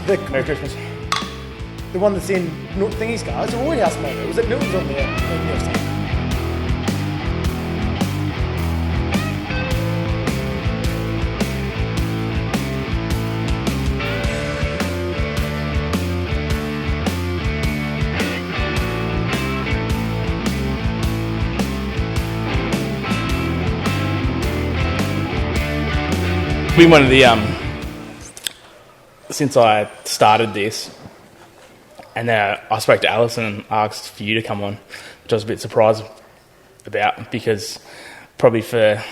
Merry Christmas. The one that's in Thingy's car. It's a Royhouse motor. Was it Newton's on there? Been one of the since I started this, and I spoke to Alison and asked for you to come on, which I was a bit surprised about, because probably for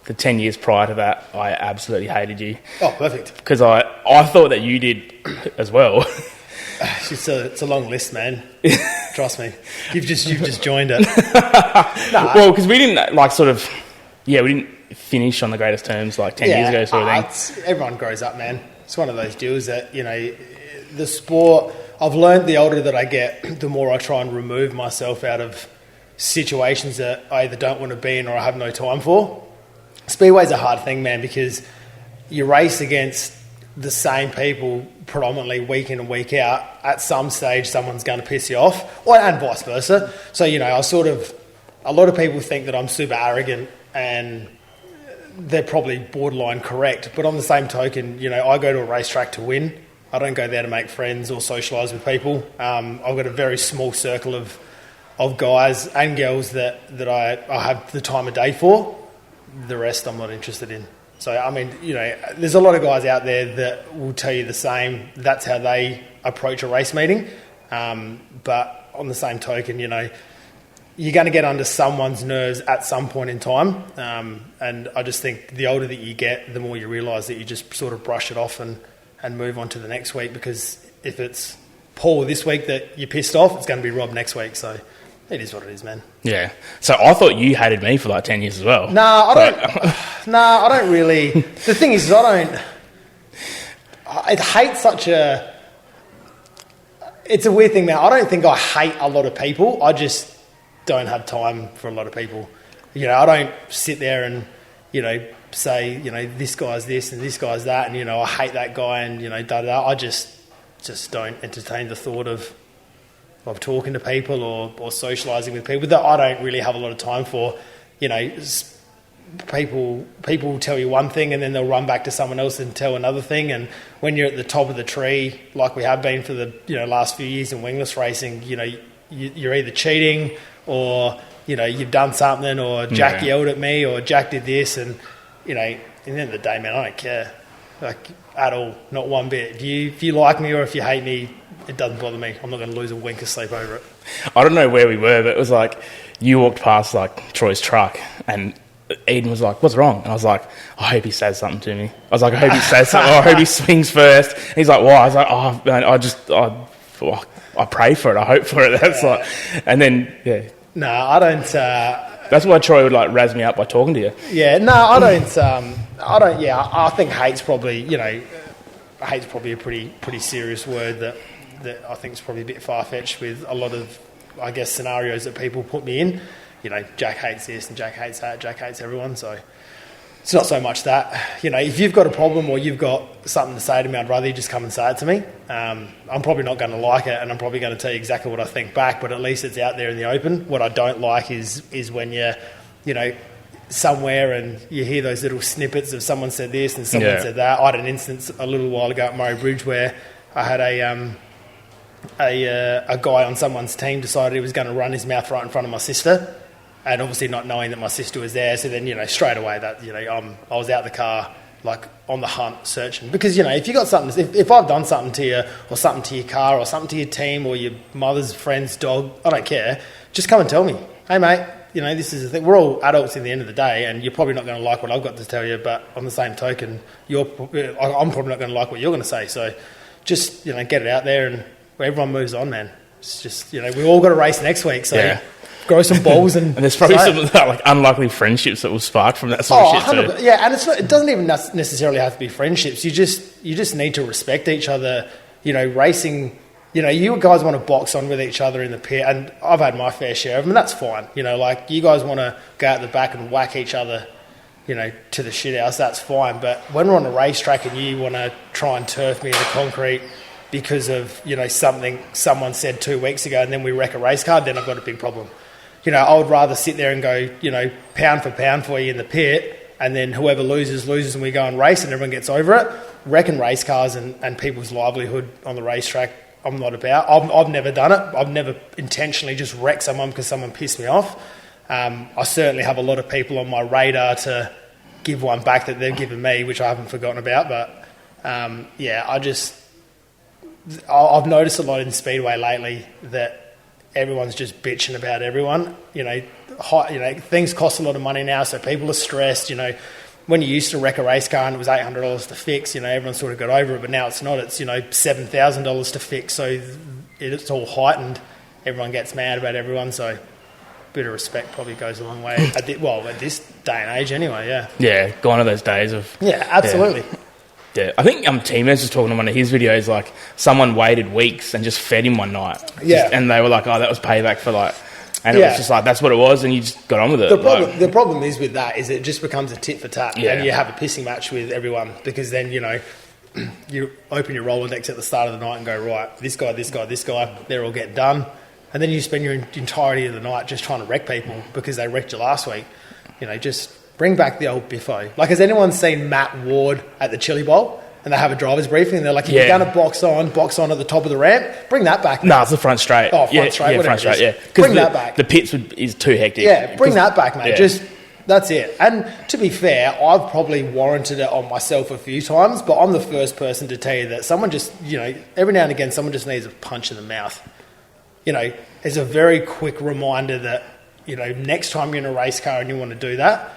the 10 years prior to that, I absolutely hated you. Oh, perfect. Because I thought that you did as well. It's a long list, man. Trust me. You've just joined it. Well, because we didn't we didn't finish on the greatest terms 10 years ago sort of thing. Everyone grows up, man. It's one of those deals that, the sport, I've learned the older that I get, the more I try and remove myself out of situations that I either don't want to be in or I have no time for. Speedway's a hard thing, man, because you race against the same people predominantly week in and week out. At some stage, someone's going to piss you off, and vice versa. So, a lot of people think that I'm super arrogant, and they're probably borderline correct. But on the same token, I go to a racetrack to win. I don't go there to make friends or socialise with people. I've got a very small circle of guys and girls that I have the time of day for. The rest I'm not interested in. So, there's a lot of guys out there that will tell you the same. That's how they approach a race meeting. But on the same token, you're going to get under someone's nerves at some point in time. And I just think the older that you get, the more you realise that you just sort of brush it off and move on to the next week. Because if it's Paul this week that you're pissed off, it's going to be Rob next week. So it is what it is, man. Yeah. So I thought you hated me for 10 years as well. No, I don't really. The thing is, I hate such a... It's a weird thing, man. I don't think I hate a lot of people. I just don't have time for a lot of people. I don't sit there and, say, this guy's this and this guy's that, and, I hate that guy and, da-da-da. I just don't entertain the thought of talking to people or socialising with people that I don't really have a lot of time for. People will tell you one thing and then they'll run back to someone else and tell another thing. And when you're at the top of the tree, like we have been for the last few years in wingless racing, you're either cheating or you've done something, or Jack yelled at me, or Jack did this, and at the end of the day, man, I don't care at all, not one bit. If you like me or if you hate me, it doesn't bother me. I'm not going to lose a wink of sleep over it. I don't know where we were, but it was you walked past Troy's truck and Eden was like, "What's wrong?" And I was like, "I hope he says something to me." I was like, "I hope he says something. I hope he swings first." And he's like, "Why?" I was like, "Oh man, I pray for it. I hope for it." That's and then No, I don't. That's why Troy would razz me up by talking to you. Yeah, no, I don't. I don't. Yeah, I think hate's probably hate's probably a pretty serious word that I think is probably a bit far fetched with a lot of scenarios that people put me in. Jack hates this and Jack hates that. Jack hates everyone. So it's not so much that. If you've got a problem or you've got something to say to me, I'd rather you just come and say it to me. I'm probably not going to like it, and I'm probably going to tell you exactly what I think back, but at least it's out there in the open. What I don't like is when you're, somewhere and you hear those little snippets of someone said this and someone said that. I had an instance a little while ago at Murray Bridge where I had a guy on someone's team decided he was going to run his mouth right in front of my sister. And obviously not knowing that my sister was there, so then straight away that I was out the car on the hunt searching, because if you got something, if I've done something to you or something to your car or something to your team or your mother's friend's dog, I don't care. Just come and tell me, hey mate, this is the thing. We're all adults in the end of the day, and you're probably not going to like what I've got to tell you. But on the same token, I'm probably not going to like what you're going to say. So just get it out there, and everyone moves on, man. It's just we all got to race next week, so. Yeah. Grow some balls and there's probably some unlikely friendships that will spark from that sort of shit too. Yeah, and it doesn't even necessarily have to be friendships. You just need to respect each other. Racing. You guys want to box on with each other in the pit, and I've had my fair share of them, and that's fine. You guys want to go out the back and whack each other, to the shit house. That's fine. But when we're on a racetrack and you want to try and turf me in the concrete, because of, something someone said 2 weeks ago, and then we wreck a race car, then I've got a big problem. I would rather sit there and go, pound for pound for you in the pit, and then whoever loses, and we go and race and everyone gets over it. Wrecking race cars and people's livelihood on the racetrack, I'm not about. I've never done it. I've never intentionally just wrecked someone because someone pissed me off. I certainly have a lot of people on my radar to give one back that they've given me, which I haven't forgotten about. But, I've noticed a lot in Speedway lately that everyone's just bitching about everyone. Things cost a lot of money now, so people are stressed. When you used to wreck a race car and it was $800 to fix, everyone sort of got over it, but now it's not. It's, $7,000 to fix, so it's all heightened. Everyone gets mad about everyone, so a bit of respect probably goes a long way. At this day and age anyway, yeah. Yeah, gone are those days of... Yeah, absolutely. Yeah, I think T-Mez was talking in one of his videos, like, someone waited weeks and just fed him one night. Yeah. And they were like, oh, that was payback for, like... And it was just like, that's what it was, and you just got on with it. The problem is with that is it just becomes a tit for tat, and you have a pissing match with everyone, because then, you open your Rolodex at the start of the night and go, right, this guy, they're all getting done. And then you spend your entirety of the night just trying to wreck people because they wrecked you last week. Just bring back the old biffo. Like, has anyone seen Matt Ward at the Chili Bowl? And they have a driver's briefing, and they're like, if you're going to box on at the top of the ramp, bring that back. No, it's the front straight. Oh, front straight, whatever. Front straight, yeah. Bring that back. The pits is too hectic. Yeah, bring that back, mate. Yeah. That's it. And to be fair, I've probably warranted it on myself a few times, but I'm the first person to tell you that someone just, every now and again, someone just needs a punch in the mouth. It's a very quick reminder that, next time you're in a race car and you want to do that,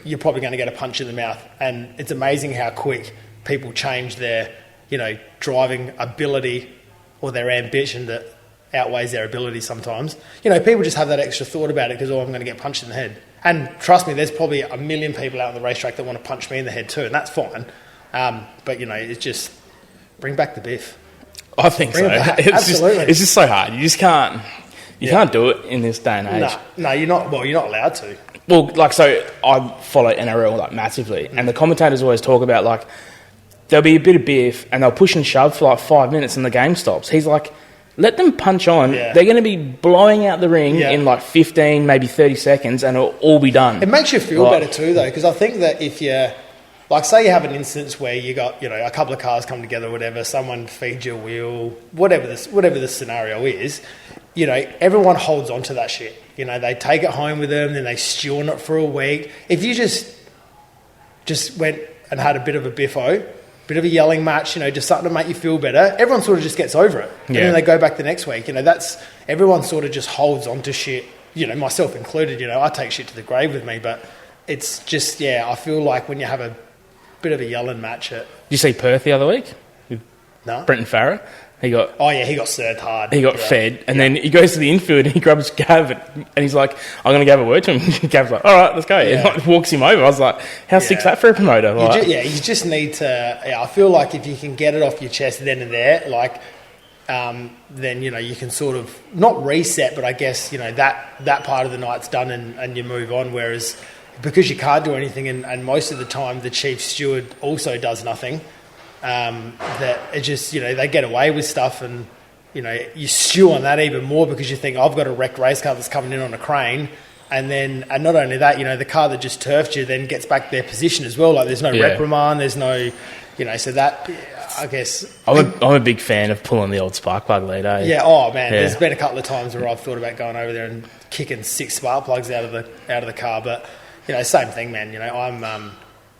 you're probably going to get a punch in the mouth. And it's amazing how quick people change their, driving ability or their ambition that outweighs their ability sometimes. People just have that extra thought about it because, I'm going to get punched in the head. And trust me, there's probably a million people out on the racetrack that want to punch me in the head too, and that's fine. But, it's just bring back the biff. I think so. Absolutely. It's just so hard. You just can't... You can't do it in this day and age. No, you're not. Well, you're not allowed to. Well, so I follow NRL massively, and the commentators always talk about there'll be a bit of biff, and they'll push and shove for 5 minutes, and the game stops. He's like, let them punch on. Yeah. They're going to be blowing out the ring in 15, maybe 30 seconds, and it'll all be done. It makes you feel better too, though, because I think that if you, say you have an instance where you got, a couple of cars come together, whatever, someone feeds you a wheel, whatever the scenario is, everyone holds on to that shit. They take it home with them, then they stew on it for a week. If you just went and had a bit of a biffo, bit of a yelling match, just something to make you feel better, everyone sort of just gets over it. And then they go back the next week. Everyone sort of just holds on to shit, myself included. I take shit to the grave with me, but it's just, I feel like when you have a bit of a yelling match. Did you see Perth the other week? No. Brenton Farrer? He got served hard. He got fed, and then he goes to the infield and he grabs Gav, and he's like, I'm going to give a word to him. Gav's like, all right, let's go. Yeah. And walks him over. I was like, how sick's that for a promoter? You just need to... I feel like if you can get it off your chest then and there, then, you can sort of, not reset, but I guess, that part of the night's done and you move on, whereas because you can't do anything, and most of the time the chief steward also does nothing, that it just, they get away with stuff, and, you stew on that even more because you think, I've got a wrecked race car that's coming in on a crane, and not only that, the car that just turfed you then gets back their position as well. There's no reprimand, there's no, so that, I guess... I'm a big fan of pulling the old spark plug lead, eh? Yeah, oh man, there's been a couple of times where I've thought about going over there and kicking 6 spark plugs out of the car, but, same thing, man.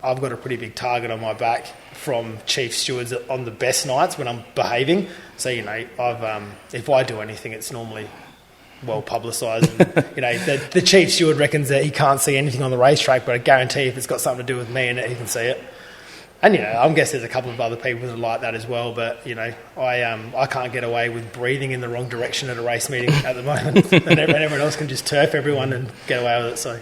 I've got a pretty big target on my back from chief stewards on the best nights when I'm behaving. So, if I do anything, it's normally well publicised. The chief steward reckons that he can't see anything on the racetrack, but I guarantee if it's got something to do with me in it, he can see it. And, I guess there's a couple of other people that are like that as well, but, I can't get away with breathing in the wrong direction at a race meeting at the moment. And everyone else can just turf everyone and get away with it, so...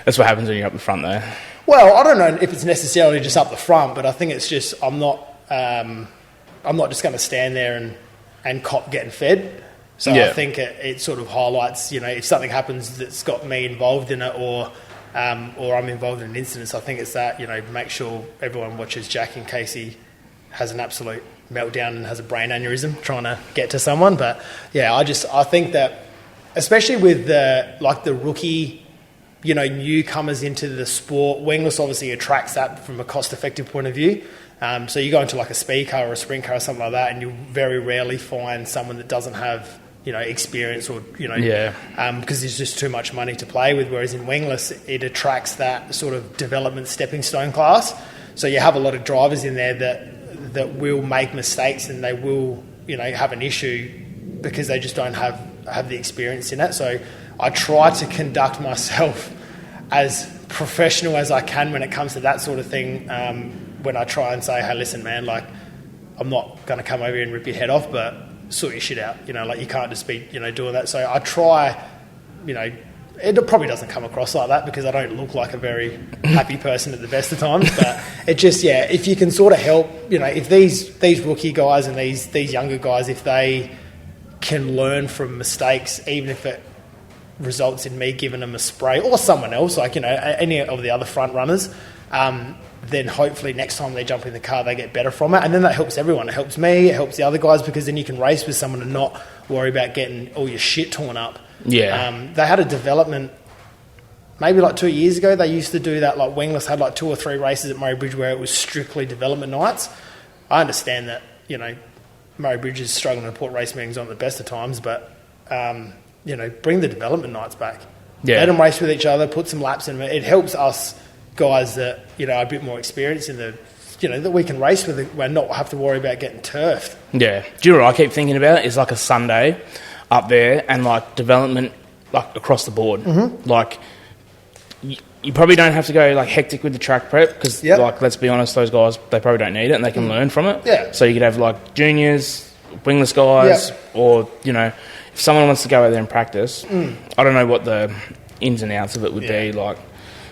That's what happens when you're up the front there. Well, I don't know if it's necessarily just up the front, but I think it's just I'm not just going to stand there and cop getting fed. So I think it sort of highlights, if something happens that's got me involved in it, or I'm involved in an incident. So I think it's that, make sure everyone watches Jack in case he has an absolute meltdown and has a brain aneurysm trying to get to someone. But yeah, I think that especially with the rookie, newcomers into the sport, wingless obviously attracts that from a cost-effective point of view. So you go into like a speed car or a sprint car or something like that, and you very rarely find someone that doesn't have experience or because there's just too much money to play with. Whereas in wingless, it attracts that sort of development stepping stone class. So you have a lot of drivers in there that will make mistakes and they will have an issue because they just don't have the experience in it. So I try to conduct myself as professional as I can when it comes to that sort of thing. When I try and say, hey, listen, man, like, I'm not going to come over here and rip your head off, but sort your shit out. Like, you can't just be, doing that. So I try, it probably doesn't come across like that because I don't look like a very happy person at the best of times. But it just, if you can sort of help, if these rookie guys and these younger guys, if they can learn from mistakes, even if it results in me giving them a spray or someone else, like, any of the other front runners, then hopefully next time they jump in the car, they get better from it. And then that helps everyone. It helps me, it helps the other guys, because then you can race with someone and not worry about getting all your shit torn up. Yeah. They had a development, maybe like 2 years ago, they used to do that, like wingless had like 2 or 3 races at Murray Bridge where it was strictly development nights. I understand that, Murray Bridge is struggling to put race meetings on at the best of times, but, bring the development nights back. Yeah. Let them race with each other, put some laps in. It helps us guys that, are a bit more experienced in the, that we can race with and not have to worry about getting turfed. Yeah. Do you know what I keep thinking about? It's like a Sunday up there and like development like across the board. Mm-hmm. Like you probably don't have to go like hectic with the track prep because like, let's be honest, those guys, they probably don't need it and they can learn from it. Yeah. So you could have like juniors, wingless guys, or, if someone wants to go out there and practice, I don't know what the ins and outs of it would be like.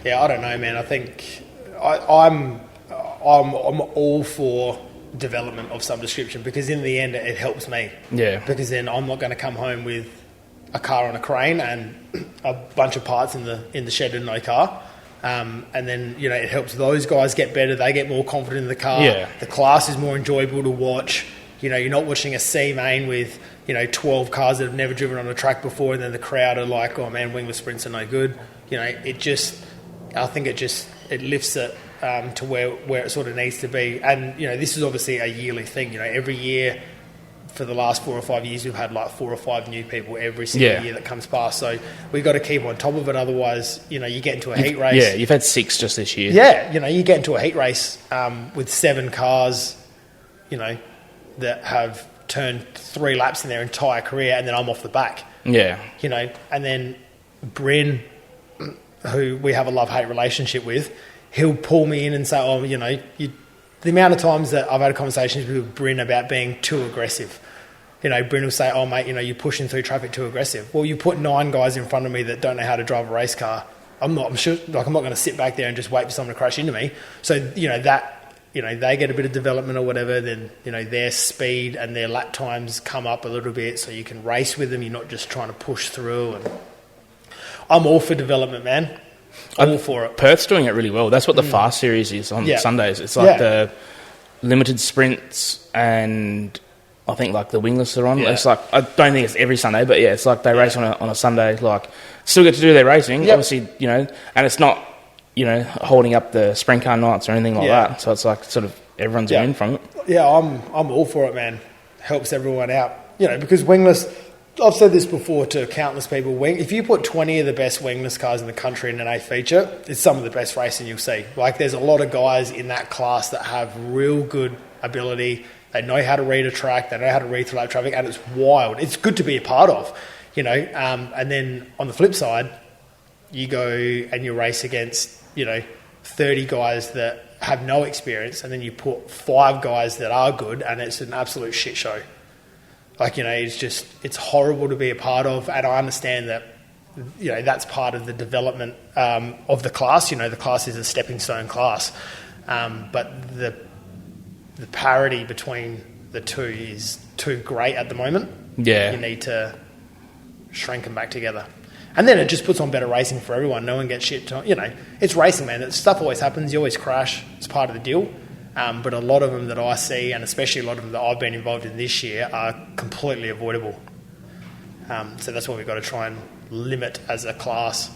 Yeah, I don't know, man. I think I'm all for development of some description because in the end it helps me. Yeah. Because then I'm not going to come home with a car on a crane and a bunch of parts in the shed and no car. And then, it helps those guys get better. They get more confident in the car. Yeah. The class is more enjoyable to watch. You're not watching a C main with, 12 cars that have never driven on a track before and then the crowd are like, oh man, wingless sprints are no good. I think it lifts it to where it sort of needs to be. And, this is obviously a yearly thing. Every year for the last 4 or 5 years, we've had like 4 or 5 new people every single year that comes past. So we've got to keep on top of it. Otherwise, you get into a heat race. Yeah, you've had 6 just this year. Yeah, you get into a heat race with 7 cars, that have turned 3 laps in their entire career and then I'm off the back. Yeah. And then Bryn, who we have a love-hate relationship with, he'll pull me in and say, oh, the amount of times that I've had conversations with Bryn about being too aggressive. Bryn will say, oh, mate, you're pushing through traffic too aggressive. Well, you put 9 guys in front of me that don't know how to drive a race car. I'm not going to sit back there and just wait for someone to crash into me. So, they get a bit of development or whatever, then, their speed and their lap times come up a little bit so you can race with them. You're not just trying to push through. And I'm all for development, man. All for it. Perth's doing it really well. That's what the Fast Series is on Sundays. It's like the limited sprints and I think like the wingless are on. Yeah. It's like, I don't think it's every Sunday, but it's like they race on a Sunday, like still get to do their racing, obviously, and it's not, holding up the sprint car nights or anything like that. So it's like sort of everyone's winning from it. Yeah, I'm all for it, man. Helps everyone out. Because wingless, I've said this before to countless people, if you put 20 of the best wingless cars in the country in an A feature, it's some of the best racing you'll see. Like there's a lot of guys in that class that have real good ability. They know how to read a track. They know how to read through lap traffic, and it's wild. It's good to be a part of, And then on the flip side, you go and you race against, 30 guys that have no experience, and then you put 5 guys that are good, and it's an absolute shit show. Like, it's horrible to be a part of, and I understand that, that's part of the development of the class. The class is a stepping stone class, but the parity between the two is too great at the moment. Yeah. You need to shrink them back together. And then it just puts on better racing for everyone. No one gets shit. It's racing, man. Stuff always happens. You always crash. It's part of the deal. But a lot of them that I see, and especially a lot of them that I've been involved in this year, are completely avoidable. So that's what we've got to try and limit as a class.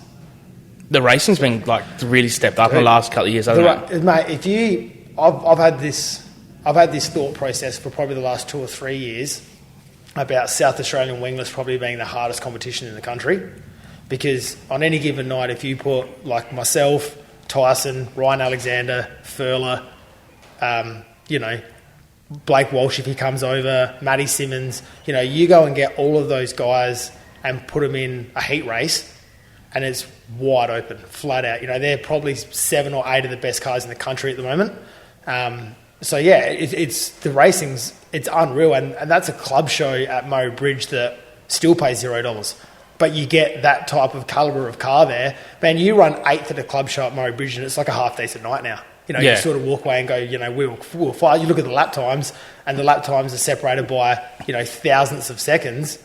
The racing's been like really stepped up in the last couple of years, hasn't it? Mate, I've had this thought process for probably the last 2 or 3 years about South Australian wingless probably being the hardest competition in the country, because on any given night, if you put like myself, Tyson, Ryan Alexander, Furler, Blake Walsh if he comes over, Matty Simmons, you go and get all of those guys and put them in a heat race, and it's wide open, flat out. They're probably 7 or 8 of the best cars in the country at the moment. It's the racing's, it's unreal, and that's a club show at Murray Bridge that still pays $0. But you get that type of calibre of car there. Man, you run 8th at a club show at Murray Bridge, and it's like a half-decent night now. You sort of walk away and go, we'll fight. You look at the lap times, and the lap times are separated by, thousandths of seconds.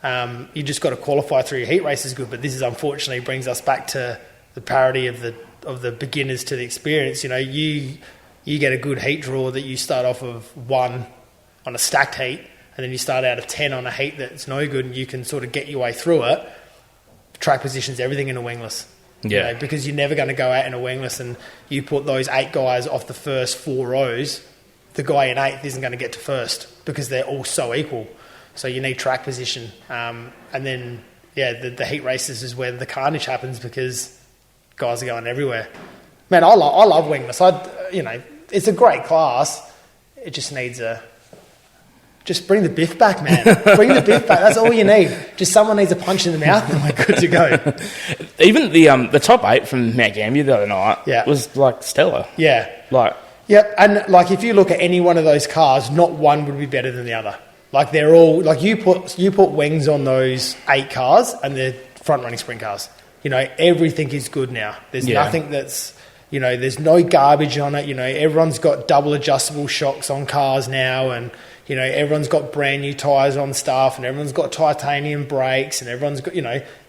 You just got to qualify through your heat races good. But this is unfortunately brings us back to the parity of the beginners to the experience. You get a good heat draw that you start off of 1 on a stacked heat, and then you start out of 10 on a heat that's no good, and you can sort of get your way through it. Track positions everything in a wingless. Yeah. Because you're never going to go out in a wingless and you put those 8 guys off the first 4 rows, the guy in 8th isn't going to get to first because they're all so equal. So you need track position. And then, the heat races is where the carnage happens because guys are going everywhere. Man, I love wingless. It's a great class. It just needs just bring the biff back, man. Bring the biff back. That's all you need. Just someone needs a punch in the mouth and we're good to go. Even the top 8 from Mount Gambier the other night was like stellar. Yeah. Yep. And like if you look at any one of those cars, not one would be better than the other. Like they're all like you put wings on those 8 cars and they're front running sprint cars. Everything is good now. There's nothing that's there's no garbage on it. Everyone's got double adjustable shocks on cars now, and everyone's got brand new tyres on stuff, and everyone's got titanium brakes, and everyone's got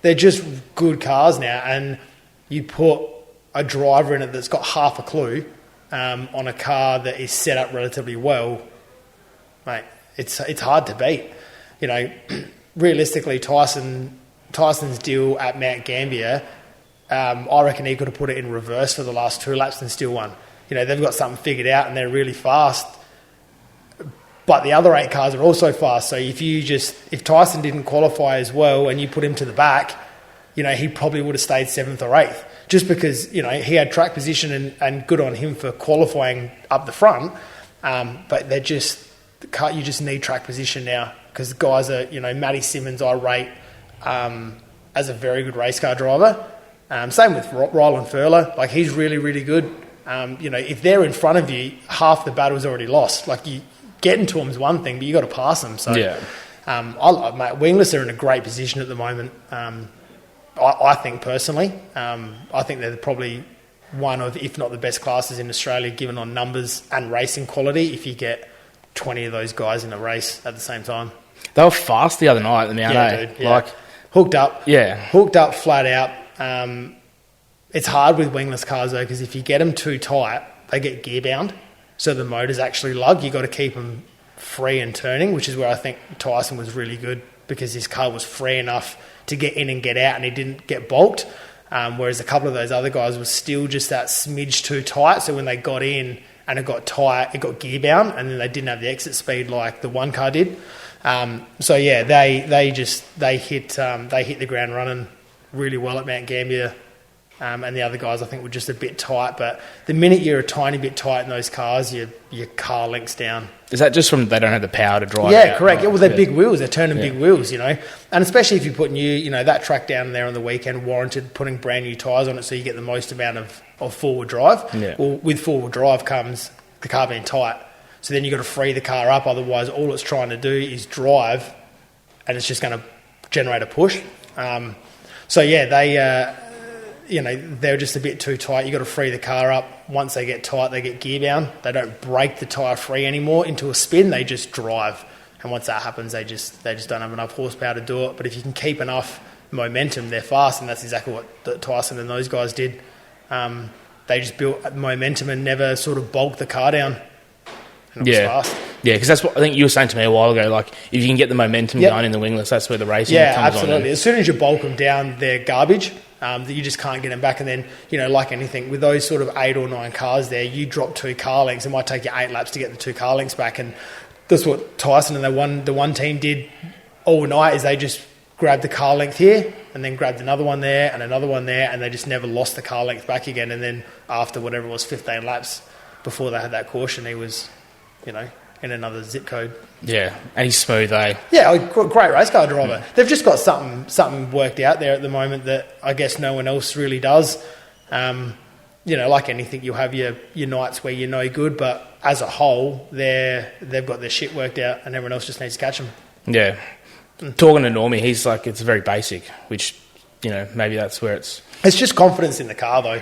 they're just good cars now. And you put a driver in it that's got half a clue on a car that is set up relatively well, mate. It's hard to beat. Realistically, Tyson's deal at Mount Gambier. I reckon he could have put it in reverse for the last 2 laps and still won. They've got something figured out and they're really fast. But the other 8 cars are also fast. So if Tyson didn't qualify as well and you put him to the back, he probably would have stayed 7th or 8th. Just because, he had track position and good on him for qualifying up the front. But you just need track position now because guys are, Matty Simmons I rate as a very good race car driver. Same with Ryland Furler. Like, he's really, really good. If they're in front of you, half the battle's already lost. Like, you getting to them's one thing, but you got to pass them. So, wingless are in a great position at the moment. I think personally, I think they're probably one of, if not the best classes in Australia, given on numbers and racing quality. If you get 20 of those guys in a race at the same time, they were fast the other night at the Mount. Dude, like hooked up, flat out. It's hard with wingless cars though, because if you get them too tight, they get gear bound. So the motor's actually lug. You got to keep them free and turning, which is where I think Tyson was really good because his car was free enough to get in and get out, and he didn't get bulked. Whereas a couple of those other guys were still just that smidge too tight. So when they got in and it got tight, it got gear bound, and then they didn't have the exit speed like the one car did. They hit the ground running really well at Mount Gambier, and the other guys I think were just a bit tight. But the minute you're a tiny bit tight in those cars, your car links down. Is that just from they don't have the power to drive? Yeah, correct. Right. Well, they're big wheels. They're turning big wheels, and especially if you put new, that track down there on the weekend warranted putting brand new tyres on it, so you get the most amount of forward drive. Yeah. Well, with forward drive comes the car being tight. So then you've got to free the car up. Otherwise, all it's trying to do is drive, and it's just going to generate a push. They're just a bit too tight. You've got to free the car up. Once they get tight, they get gear bound. They don't break the tyre free anymore into a spin. They just drive. And once that happens, they just don't have enough horsepower to do it. But if you can keep enough momentum, they're fast, and that's exactly what Tyson and those guys did. they just built momentum and never sort of bulked the car down. And it was fast. Yeah, because that's what I think you were saying to me a while ago. Like, if you can get the momentum going in the wingless, that's where the racing comes on. Yeah, absolutely. As soon as you bulk them down, they're garbage. That you just can't get them back. And then, like anything, with those sort of 8 or 9 cars there, you drop 2 car lengths. It might take you 8 laps to get the 2 car lengths back. And that's what Tyson and the one team did all night, is they just grabbed the car length here and then grabbed another one there and another one there, and they just never lost the car length back again. And then after whatever it was, 15 laps before they had that caution, he was, in another zip code. Yeah, and he's smooth, eh? Yeah, a great race car driver. They've just got something worked out there at the moment that I guess no one else really does. Like anything, you'll have your nights where you're no good, but as a whole, they've got their shit worked out, and everyone else just needs to catch them. Yeah. Talking to Normie, he's like, it's very basic, which, maybe that's where it's... It's just confidence in the car, though.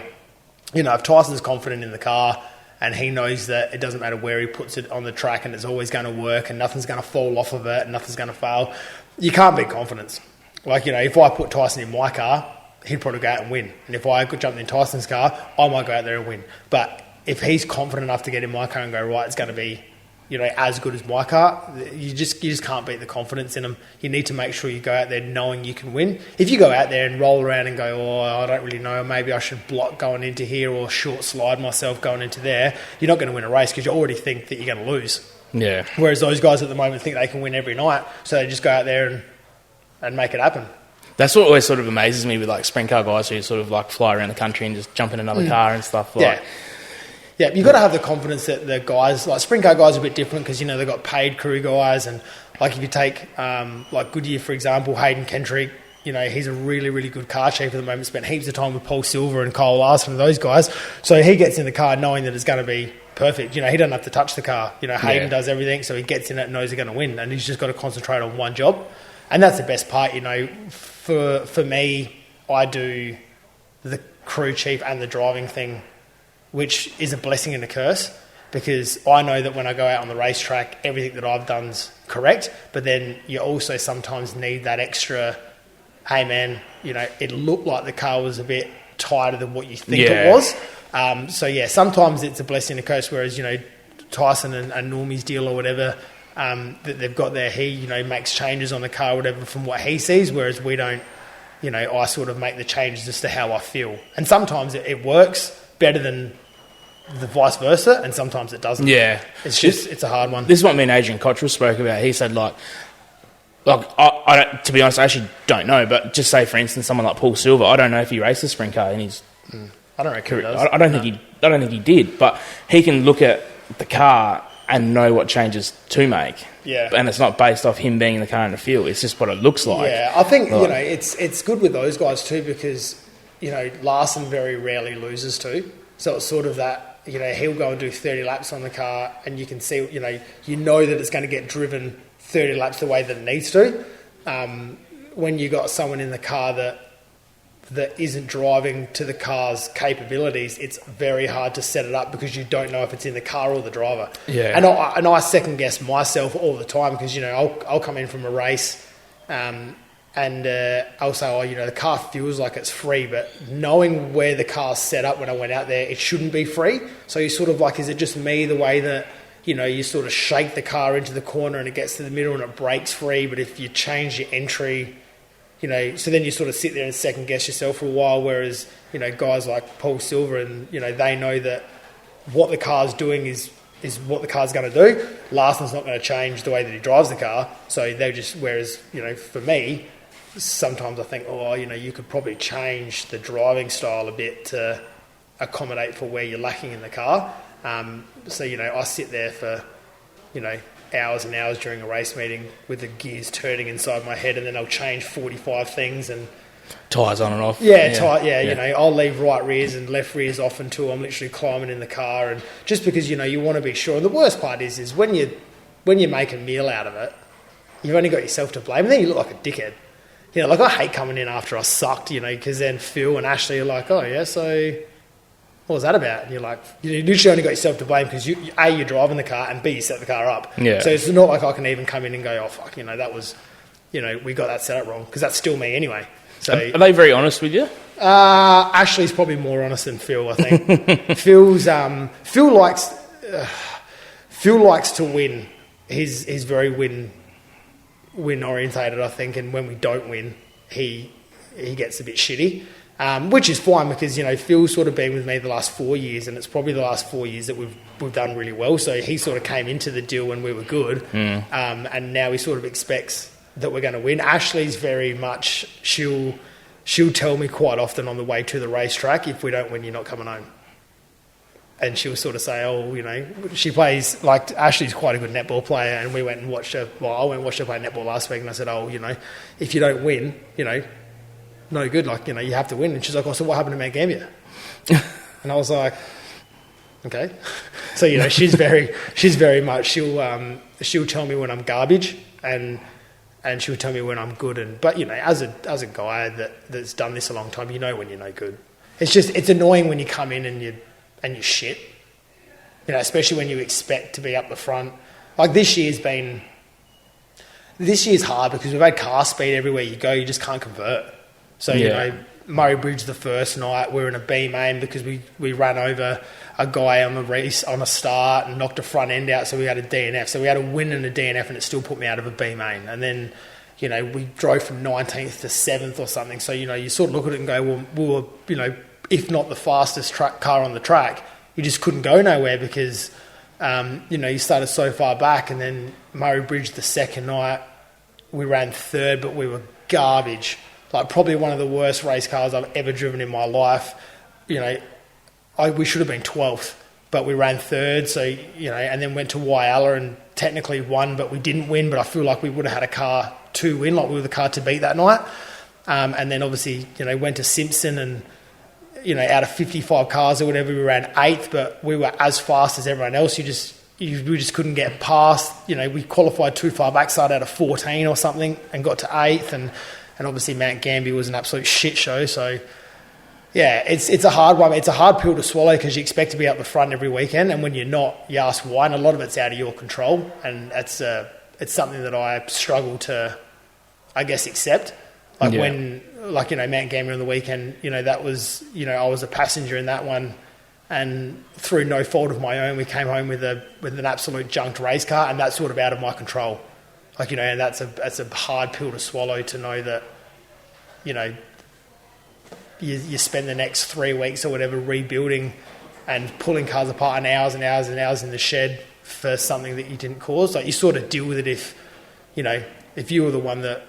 If Tyson's confident in the car and he knows that it doesn't matter where he puts it on the track and it's always going to work and nothing's going to fall off of it and nothing's going to fail, you can't beat confidence. Like, if I put Tyson in my car, he'd probably go out and win. And if I could jump in Tyson's car, I might go out there and win. But if he's confident enough to get in my car and go, right, it's going to be... as good as my car, you just can't beat the confidence in them. You need to make sure you go out there knowing you can win. If you go out there and roll around and go, I don't really know, maybe I should block going into here or short slide myself going into there, you're not going to win a race because you already think that you're going to lose. Yeah. Whereas those guys at the moment think they can win every night, so they just go out there and make it happen. That's what always sort of amazes me with like sprint car guys who sort of like fly around the country and just jump in another car and stuff. Like, Yeah, you've got to have the confidence that the guys, like sprint car guys are a bit different because, they've got paid crew guys. And like if you take like Goodyear, for example, Hayden Kendrick, he's a really, really good car chief at the moment, spent heaps of time with Paul Silver and Cole Larson and those guys. So he gets in the car knowing that it's going to be perfect. He doesn't have to touch the car. Hayden does everything, so he gets in it and knows he's going to win. And he's just got to concentrate on one job. And that's the best part, For me, I do the crew chief and the driving thing, which is a blessing and a curse, because I know that when I go out on the racetrack, everything that I've done's correct, but then you also sometimes need that extra, hey man, it looked like the car was a bit tighter than what you think it was. Sometimes it's a blessing and a curse, whereas, Tyson and Normie's deal or whatever, that they've got there, he, makes changes on the car or whatever from what he sees, whereas we don't, I sort of make the changes as to how I feel. And sometimes it works better than the vice versa, and sometimes it doesn't. Yeah. It's a hard one. This is what me and Adrian Cottrell spoke about. He said, I don't, to be honest, I actually don't know, but just say, for instance, someone like Paul Silver, I don't know if he raced a sprint car in his I don't reckon career. I don't think he did, but he can look at the car and know what changes to make. Yeah. And it's not based off him being in the car in the field. It's just what it looks like. Yeah, I think, it's good with those guys too because, Larson very rarely loses too. So it's sort of that, he'll go and do 30 laps on the car and you can see, you know that it's going to get driven 30 laps the way that it needs to. When you got someone in the car that isn't driving to the car's capabilities, it's very hard to set it up because you don't know if it's in the car or the driver. Yeah. And I second guess myself all the time because, I'll come in from a race and I'll say, the car feels like it's free, but knowing where the car's set up when I went out there, it shouldn't be free. So you sort of like, is it just me the way that, you sort of shake the car into the corner and it gets to the middle and it breaks free, but if you change your entry, so then you sort of sit there and second guess yourself for a while, whereas, guys like Paul Silver and, they know that what the car's doing is what the car's going to do. Larson's not going to change the way that he drives the car. So they just, whereas, for me, sometimes I think, you could probably change the driving style a bit to accommodate for where you're lacking in the car. I sit there for, hours and hours during a race meeting with the gears turning inside my head, and then I'll change 45 things and tyres on and off. I'll leave right rears and left rears off until I'm literally climbing in the car, and just because you want to be sure. And the worst part is when you make a meal out of it, you've only got yourself to blame, and then you look like a dickhead. I hate coming in after I sucked, because then Phil and Ashley are like, oh yeah, so what was that about? And you're like, you literally only got yourself to blame because you're driving the car, and B, you set the car up. Yeah. So it's not like I can even come in and go, oh fuck, that was, we got that set up wrong, because that's still me anyway. So are they very honest with you? Ashley's probably more honest than Phil, I think. Phil likes to win. He's very win orientated, I think, and when we don't win, he gets a bit shitty, which is fine because Phil's sort of been with me the last 4 years, and it's probably the last 4 years that we've done really well. So he sort of came into the deal when we were good, and now he sort of expects that we're going to win. Ashley's very much she'll tell me quite often on the way to the racetrack, if we don't win, you're not coming home. And she'll sort of say, she plays, like, Ashley's quite a good netball player, and we went and watched her, I went and watched her play netball last week, and I said, if you don't win, no good, you have to win. And she's like, so what happened to Mount Gambier? And I was like, okay. So, she's very much, she'll tell me when I'm garbage, and she'll tell me when I'm good. But as a guy that's done this a long time, when you're no good. It's annoying when you come in and you shit. Especially when you expect to be up the front. Like this year's hard because we've had car speed everywhere you go. You just can't convert. So Murray Bridge the first night we were in a B main because we ran over a guy on the race on a start and knocked a front end out, so we had a DNF. So we had a win and a DNF, and it still put me out of a B main. And then we drove from 19th to 7th or something. So you sort of look at it and go, well, we were if not the fastest car on the track, you just couldn't go nowhere because you started so far back. And then Murray Bridge the second night we ran third, but we were garbage. Like probably one of the worst race cars I've ever driven in my life. We should have been 12th, but we ran third. So, and then went to Wyalla and technically won, but we didn't win. But I feel like we would have had a car to win, like we were the car to beat that night. And then obviously, went to Simpson and, out of 55 cars or whatever, we ran 8th, but we were as fast as everyone else. We just couldn't get past. We qualified too far back, started out of 14 or something and got to 8th. And obviously Mount Gambier was an absolute shit show. So, yeah, it's a hard one. It's a hard pill to swallow because you expect to be up the front every weekend, and when you're not, you ask why, and a lot of it's out of your control. And it's something that I struggle to, I guess, accept. Mount Gambier on the weekend, that was, I was a passenger in that one, and through no fault of my own, we came home with an absolute junked race car, and that's sort of out of my control. And that's a hard pill to swallow, to know that, you spend the next 3 weeks or whatever rebuilding and pulling cars apart and hours and hours and hours in the shed for something that you didn't cause. Like, you sort of deal with it if you were the one that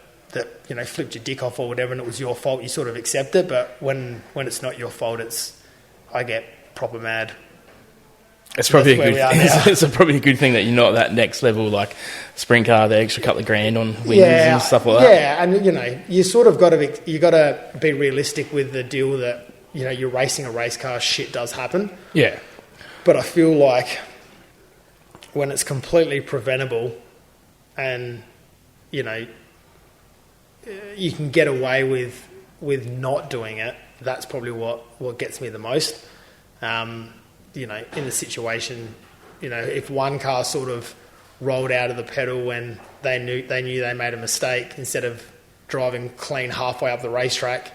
flipped your dick off or whatever and it was your fault, you sort of accept it. But when it's not your fault, I get proper mad. It's probably it's probably a good thing that you're not at that next level, like sprint car, the extra couple of grand on wings and stuff like that. Yeah, and you sort of got to be realistic with the deal that you're racing a race car, shit does happen. Yeah, but I feel like when it's completely preventable, and you can get away with not doing it, that's probably what gets me the most. In the situation, if one car sort of rolled out of the pedal when they knew they made a mistake, instead of driving clean halfway up the racetrack,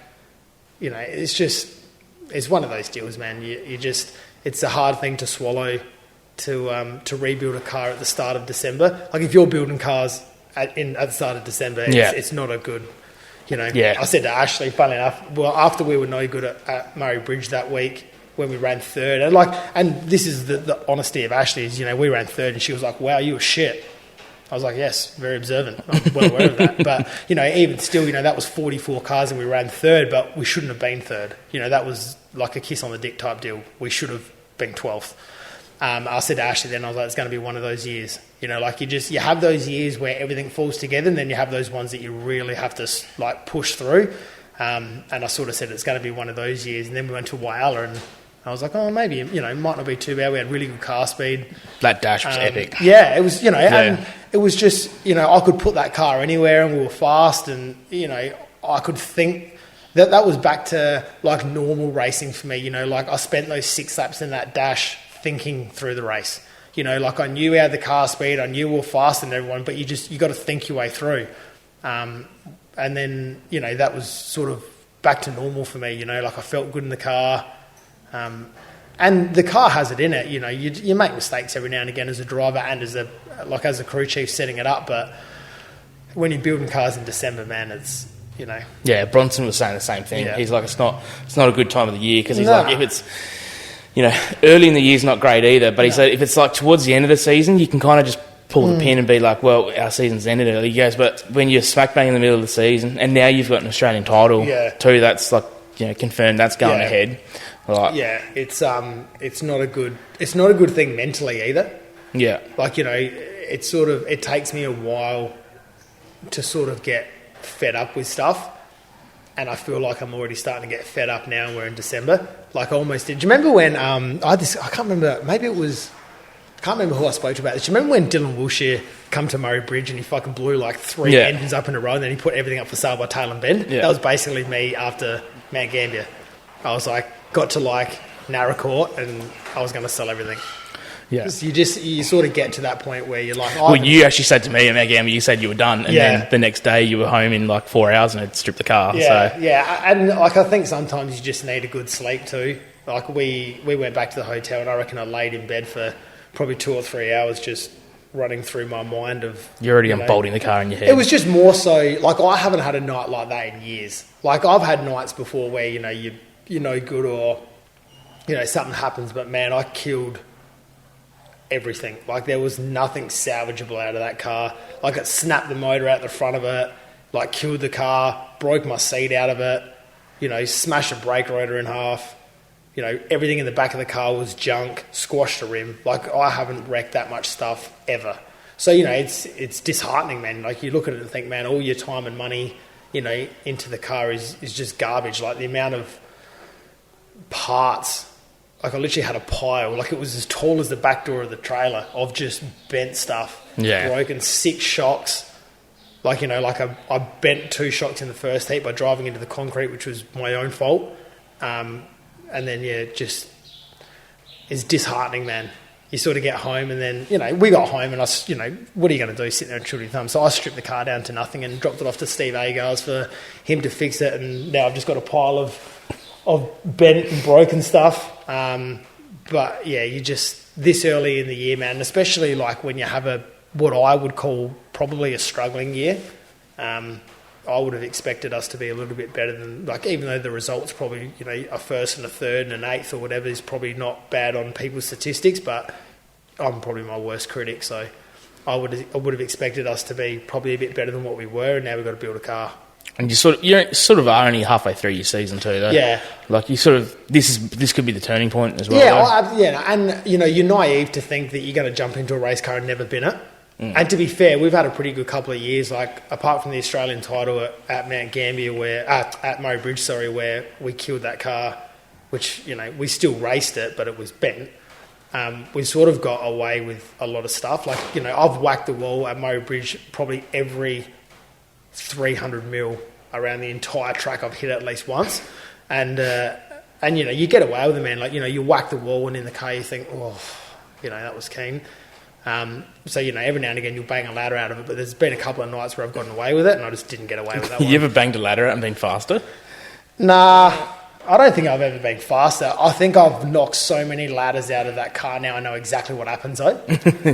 it's one of those deals, man. It's a hard thing to swallow to rebuild a car at the start of December. Like, if you're building cars at the start of December, it's not a good. I said to Ashley, funnily enough, well, after we were no good at Murray Bridge that week, when we ran third, and this is the honesty of Ashley, is we ran third, and she was like, "Wow, you were shit." I was like, "Yes, very observant. I'm well aware of that." But even still, that was 44 cars and we ran third, but we shouldn't have been third. That was like a kiss on the dick type deal. We should have been 12th. I said to Ashley then, I was like, "It's going to be one of those years." You have those years where everything falls together, and then you have those ones that you really have to push through. And I sort of said it's going to be one of those years, and then we went to Wyalla and I was like, maybe, it might not be too bad. We had really good car speed. That dash was epic. Yeah, it was, and it was just, I could put that car anywhere and we were fast, and, I could think that was back to like normal racing for me. I spent those 6 laps in that dash thinking through the race. I knew we had the car speed, I knew we were faster than everyone, but you got to think your way through. And then, that was sort of back to normal for me. Like I felt good in the car. And the car has it in it. You make mistakes every now and again as a driver and as a crew chief setting it up. But when you're building cars in December, man, it's, Yeah, Bronson was saying the same thing. Yeah. He's like, it's not a good time of the year because he's like, if it's, early in the year's not great either. But he said if it's like towards the end of the season, you can kind of just pull the pin and be like, well, our season's ended early. He goes, but when you're smack bang in the middle of the season, and now you've got an Australian title too, that's like, confirmed that's going ahead. Like, yeah, it's not a good thing mentally either. Yeah. Like, it takes me a while to sort of get fed up with stuff. And I feel like I'm already starting to get fed up now and we're in December. Like I almost did. Do you remember when, I can't remember, maybe it was, I can't remember who I spoke to about this. Do you remember when Dylan Wilshire come to Murray Bridge and he fucking blew like 3 engines up in a row and then he put everything up for sale by Tail and Bend? Yeah. That was basically me after Mount Gambier. I was like, got to like Narracourt and I was going to sell everything. Yeah. You sort of get to that point where you're like... Well, you actually said to me at Mount Gambier, you said you were done, and then the next day you were home in like 4 hours and had stripped the car. Yeah, and like I think sometimes you just need a good sleep too. Like we went back to the hotel and I reckon I laid in bed for probably 2 or 3 hours just running through my mind of... You're already unbolting the car in your head. It was just more so... Like I haven't had a night like that in years. Like I've had nights before where, you're no good or, something happens, but man, I killed... everything. Like there was nothing salvageable out of that car. Like it snapped the motor out the front of it, like killed the car, broke my seat out of it, smashed a brake rotor in half. Everything in the back of the car was junk, squashed the rim. Like I haven't wrecked that much stuff ever. So, it's disheartening, man. Like you look at it and think, man, all your time and money, into the car is just garbage. Like the amount of parts. Like I literally had a pile, like it was as tall as the back door of the trailer of just bent stuff. Yeah. Broken 6 shocks. Like, I bent 2 shocks in the first heat by driving into the concrete, which was my own fault. And then, just it's disheartening, man. You sort of get home and then, we got home and what are you going to do? Sit there and twiddle your thumbs. So I stripped the car down to nothing and dropped it off to Steve Agars for him to fix it. And now I've just got a pile of bent and broken stuff. But yeah, you just this early in the year, man, especially like when you have what I would call probably a struggling year. I would have expected us to be a little bit better than, like, even though the results probably, a first and a third and an eighth or whatever is probably not bad on people's statistics, but I'm probably my worst critic. So I would have expected us to be probably a bit better than what we were, and now we've got to build a car. And you sort of are only halfway through your season too, though. Yeah. Like this could be the turning point as well. Yeah, and you're naive to think that you're going to jump into a race car and never bin it. And to be fair, we've had a pretty good couple of years. Like apart from the Australian title at Mount Gambier, at Murray Bridge, where we killed that car, which we still raced it, but it was bent. We sort of got away with a lot of stuff. Like I've whacked the wall at Murray Bridge probably every 300 mil around the entire track. I've hit it at least once, and you get away with it, man. Like you whack the wall and in the car you think, oh, that was keen. So every now and again you'll bang a ladder out of it, but there's been a couple of nights where I've gotten away with it and I just didn't get away with that one. You ever banged a ladder out and been faster? Nah, I don't think I've ever been faster. I think I've knocked so many ladders out of that car now I know exactly what happens though.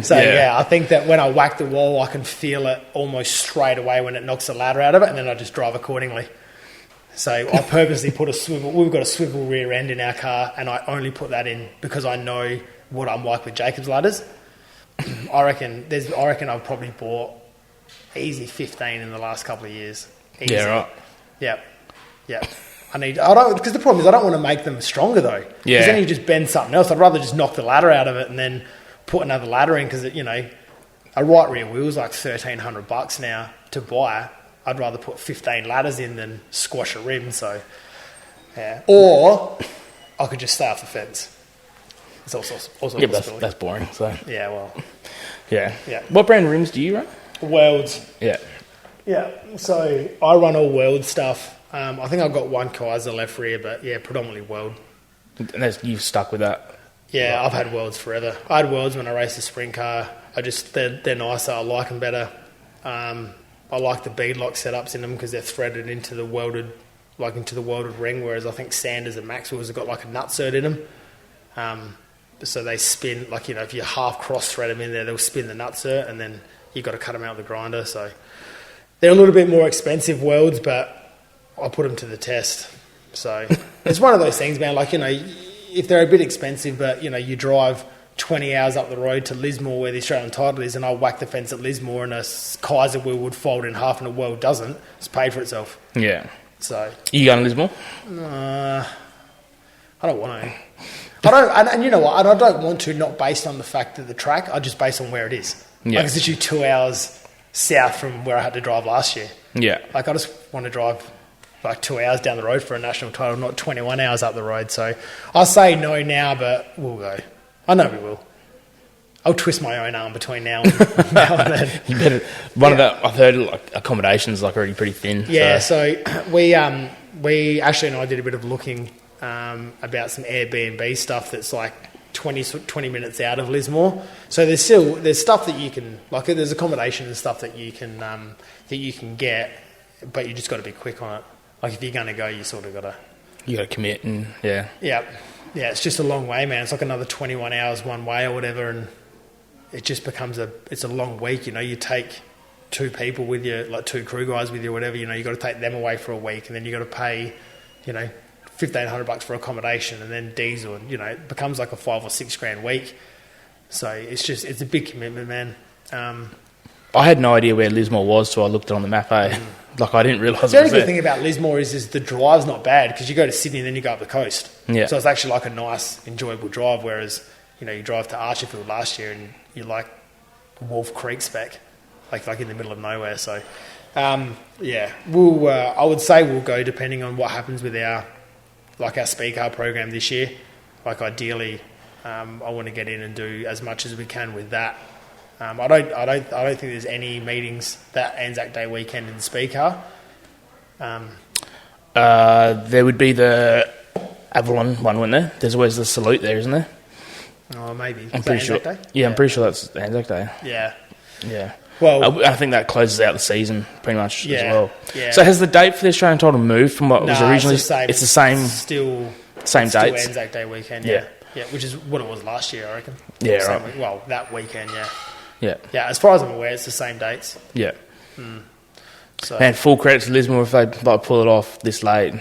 So I think that when I whack the wall I can feel it almost straight away when it knocks the ladder out of it, and then I just drive accordingly. So I purposely put we've got a swivel rear end in our car, and I only put that in because I know what I'm like with Jacob's ladders. I reckon I've probably bought easy 15 in the last couple of years. Easy. Yeah, right. Yeah. Because the problem is I don't want to make them stronger though. Yeah. Because then you just bend something else. I'd rather just knock the ladder out of it and then put another ladder in, because a right rear wheel is like $1,300 now to buy. I'd rather put 15 ladders in than squash a rim. So, yeah. Or I could just stay off the fence. It's also a possibility. That's boring. So yeah, well, yeah. What brand rims do you run? Worlds. Yeah. So I run all World stuff. I think I've got one Kaiser left rear, but yeah, predominantly World. And you've stuck with that. Yeah, I've had Worlds forever. I had Worlds when I raced a sprint car. They're nicer. I like them better. I like the beadlock setups in them because they're threaded into the welded like into the world of ring, whereas I think Sanders and Maxwell's have got like a nut cert in them. So they spin, like, if you half cross thread them in there, they'll spin the nut cert, and then you've got to cut them out with the grinder. So they're a little bit more expensive welds, but I put them to the test. So it's one of those things, man. Like, if they're a bit expensive, but, you drive 20 hours up the road to Lismore where the Australian title is, and I'll whack the fence at Lismore and a Kaiser wheel would fold in half and a weld doesn't, it's paid for itself. Yeah. So. You going to Lismore? I don't want to. I don't, and you know what? And I don't want to, not based on the fact of the track. I just based on where it is. Yeah. Like, it's literally 2 hours south from where I had to drive last year. Yeah. Like, I just want to drive like 2 hours down the road for a national title, not 21 hours up the road. So I'll say no now, but we'll go. I know we will. I'll twist my own arm between now and then. You better. I've heard like accommodations like already pretty thin. Yeah. So we Ashley and I did a bit of looking about some Airbnb stuff that's like 20 minutes out of Lismore. So there's stuff that you can, like, there's accommodation and stuff that you can get, but you just got to be quick on it. Like, if you're going to go, you sort of got to. You got to commit and yeah. Yeah. Yeah, it's just a long way, man. It's like another 21 hours one way or whatever, and it just becomes it's a long week. You take 2 people with you, like 2 crew guys with you or whatever. You got to take them away for a week, and then you got to pay, $1,500 for accommodation and then diesel, and it becomes like a $5 or $6 grand week. So it's a big commitment, man. I had no idea where Lismore was, so I looked on the map. Like, I didn't realise. The only good thing about Lismore is the drive's not bad, because you go to Sydney and then you go up the coast. Yeah. So it's actually like a nice, enjoyable drive. Whereas you drive to Archerfield last year and you're like Wolf Creek spec, like in the middle of nowhere. So we'll I would say we'll go depending on what happens with our speed car program this year. Like, ideally, I want to get in and do as much as we can with that. I don't think there's any meetings that Anzac Day weekend in the speed car. There would be the Avalon one, wouldn't there? There's always the salute there, isn't there? Oh, maybe. I'm pretty sure. Day? Yeah, I'm pretty sure that's Anzac Day. Yeah. Yeah. Well, I think that closes out the season pretty much as well. Yeah. So has the date for the Australian title moved from what was originally? It's the same. Same Still dates. Anzac Day weekend. Yeah. Yeah, which is what it was last year, I reckon. Yeah, same right. Well, that weekend, yeah. Yeah. Yeah, as far as I'm aware, it's the same dates. Yeah. So, man, full credit to Lismore if they pull it off this late.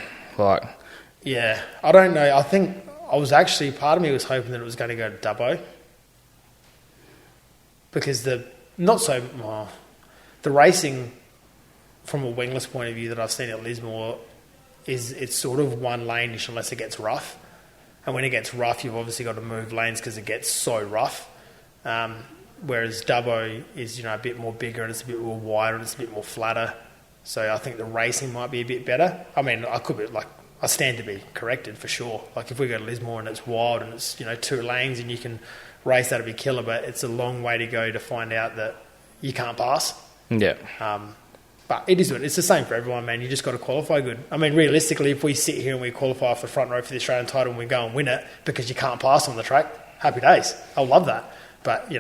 Yeah, I don't know. I think I was actually, part of me was hoping that it was going to go to Dubbo, because the racing from a wingless point of view that I've seen at Lismore it's sort of one lane-ish unless it gets rough. And when it gets rough, you've obviously got to move lanes because it gets so rough. Whereas Dubbo is, a bit more bigger and it's a bit more wider and it's a bit more flatter. So I think the racing might be a bit better. I mean, I stand to be corrected for sure. Like, if we go to Lismore and it's wild and it's, 2 lanes and you can race, that'd be killer. But it's a long way to go to find out that you can't pass. Yeah. But it is good. It's the same for everyone, man. You just got to qualify good. I mean, realistically, if we sit here and we qualify off the front row for the Australian title and we go and win it because you can't pass on the track, happy days. I'll love that. But, you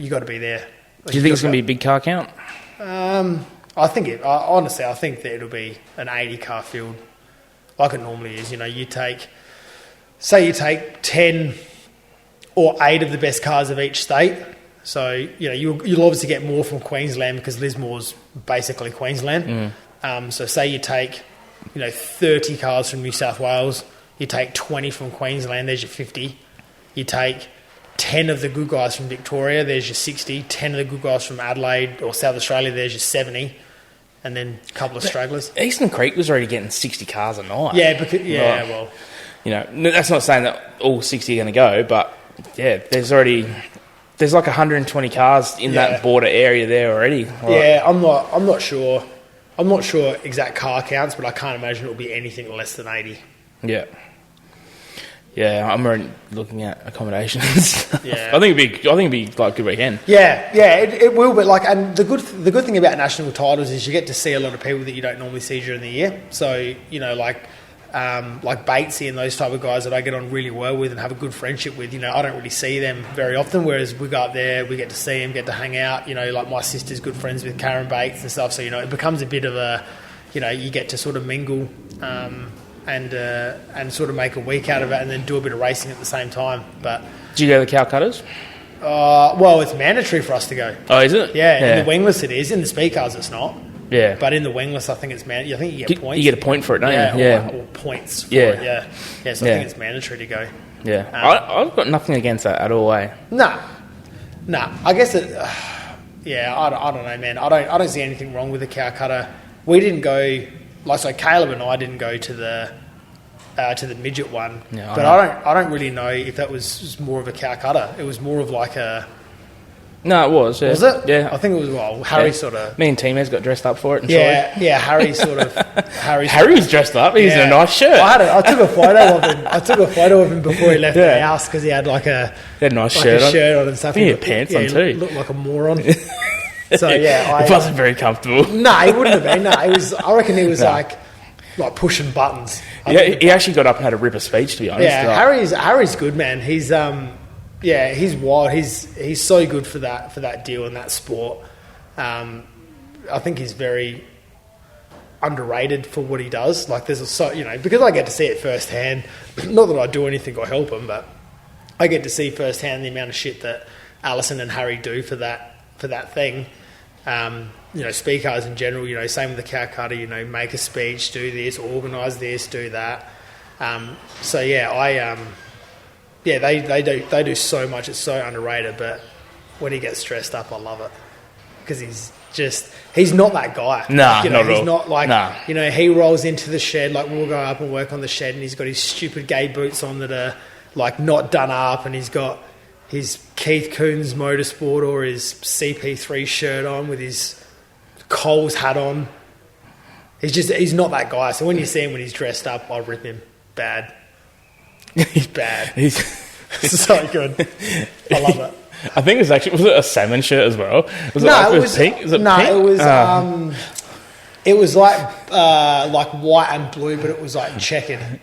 got to be there. Do you think it's going to be a big car count? Honestly, I think that it'll be an 80 car field like it normally is. You take 10 or 8 of the best cars of each state. So, you'll obviously get more from Queensland because Lismore's basically Queensland. So say you take, 30 cars from New South Wales, you take 20 from Queensland, there's your 50. You take 10 of the good guys from Victoria, there's your 60. 10 of the good guys from Adelaide or South Australia, there's your 70. And then a couple of stragglers. Eastern Creek was already getting 60 cars a night. Yeah, because, well... that's not saying that all 60 are going to go, but, yeah, there's like 120 cars in that border area there already. Yeah, I'm not sure. I'm not sure exact car counts, but I can't imagine it'll be anything less than 80. Yeah. Yeah, I'm already looking at accommodations. Yeah. I think it'd be like a good weekend. Yeah, it will. But and the good thing about national titles is you get to see a lot of people that you don't normally see during the year. So like Batesy and those type of guys that I get on really well with and have a good friendship with. I don't really see them very often. Whereas we go up there, we get to see them, get to hang out. Like my sister's good friends with Karen Bates and stuff. So it becomes a bit of a you get to sort of mingle and sort of make a week out of it, and then do a bit of racing at the same time. But Do you go to the Calcuttas? well, it's mandatory for us to go. Oh, is it? Yeah, in the wingless it is. In the speed cars it's not. Yeah. But in the wingless, I think it's I think you get points. You get a point for it, don't you? Yeah. Or points for it, yeah. Yeah, so I think it's mandatory to go. Yeah. I've got nothing against that at all, eh? Nah. I guess it... I don't know, man. I don't see anything wrong with the Calcutta. We didn't go... so Caleb and I didn't go to the midget one. Yeah, but I don't really know if that was more of a Calcutta. It was more of like a... No, it was. Yeah. Was it? Yeah. I think it was, Harry sort of... Me and T-Mez got dressed up for it. And Harry sort of... Harry was dressed up. He was in a nice shirt. I took a photo of him. I took a photo of him before he left the house because he had like a... He had a nice shirt on and stuff. He had pants on too. He looked like a moron. So, it wasn't very comfortable. No, he wouldn't have been. No, it was... I reckon he was like pushing buttons. He actually got up and had a ripper speech, to be honest. Yeah, Harry's good, man. He's... he's wild. He's so good for that deal and that sport. I think he's very underrated for what he does. Like there's because I get to see it firsthand. Not that I do anything or help him, but I get to see firsthand the amount of shit that Alison and Harry do for that thing. Speed cars in general. Same with the Calcutta. Make a speech, do this, organise this, do that. They do so much. It's so underrated. But when he gets stressed up, I love it because he's not that guy. Nah, not he's at all. not like nah. He rolls into the shed like we'll go up and work on the shed, and he's got his stupid gay boots on that are like not done up, and he's got his Keith Coons Motorsport or his CP3 shirt on with his Coles hat on. He's not that guy. So when you see him when he's dressed up, I'll rip him bad. He's bad. He's so good. I love it. I think was it a salmon shirt as well? Was it pink? Was it pink? It was like white and blue, but it was like checkered.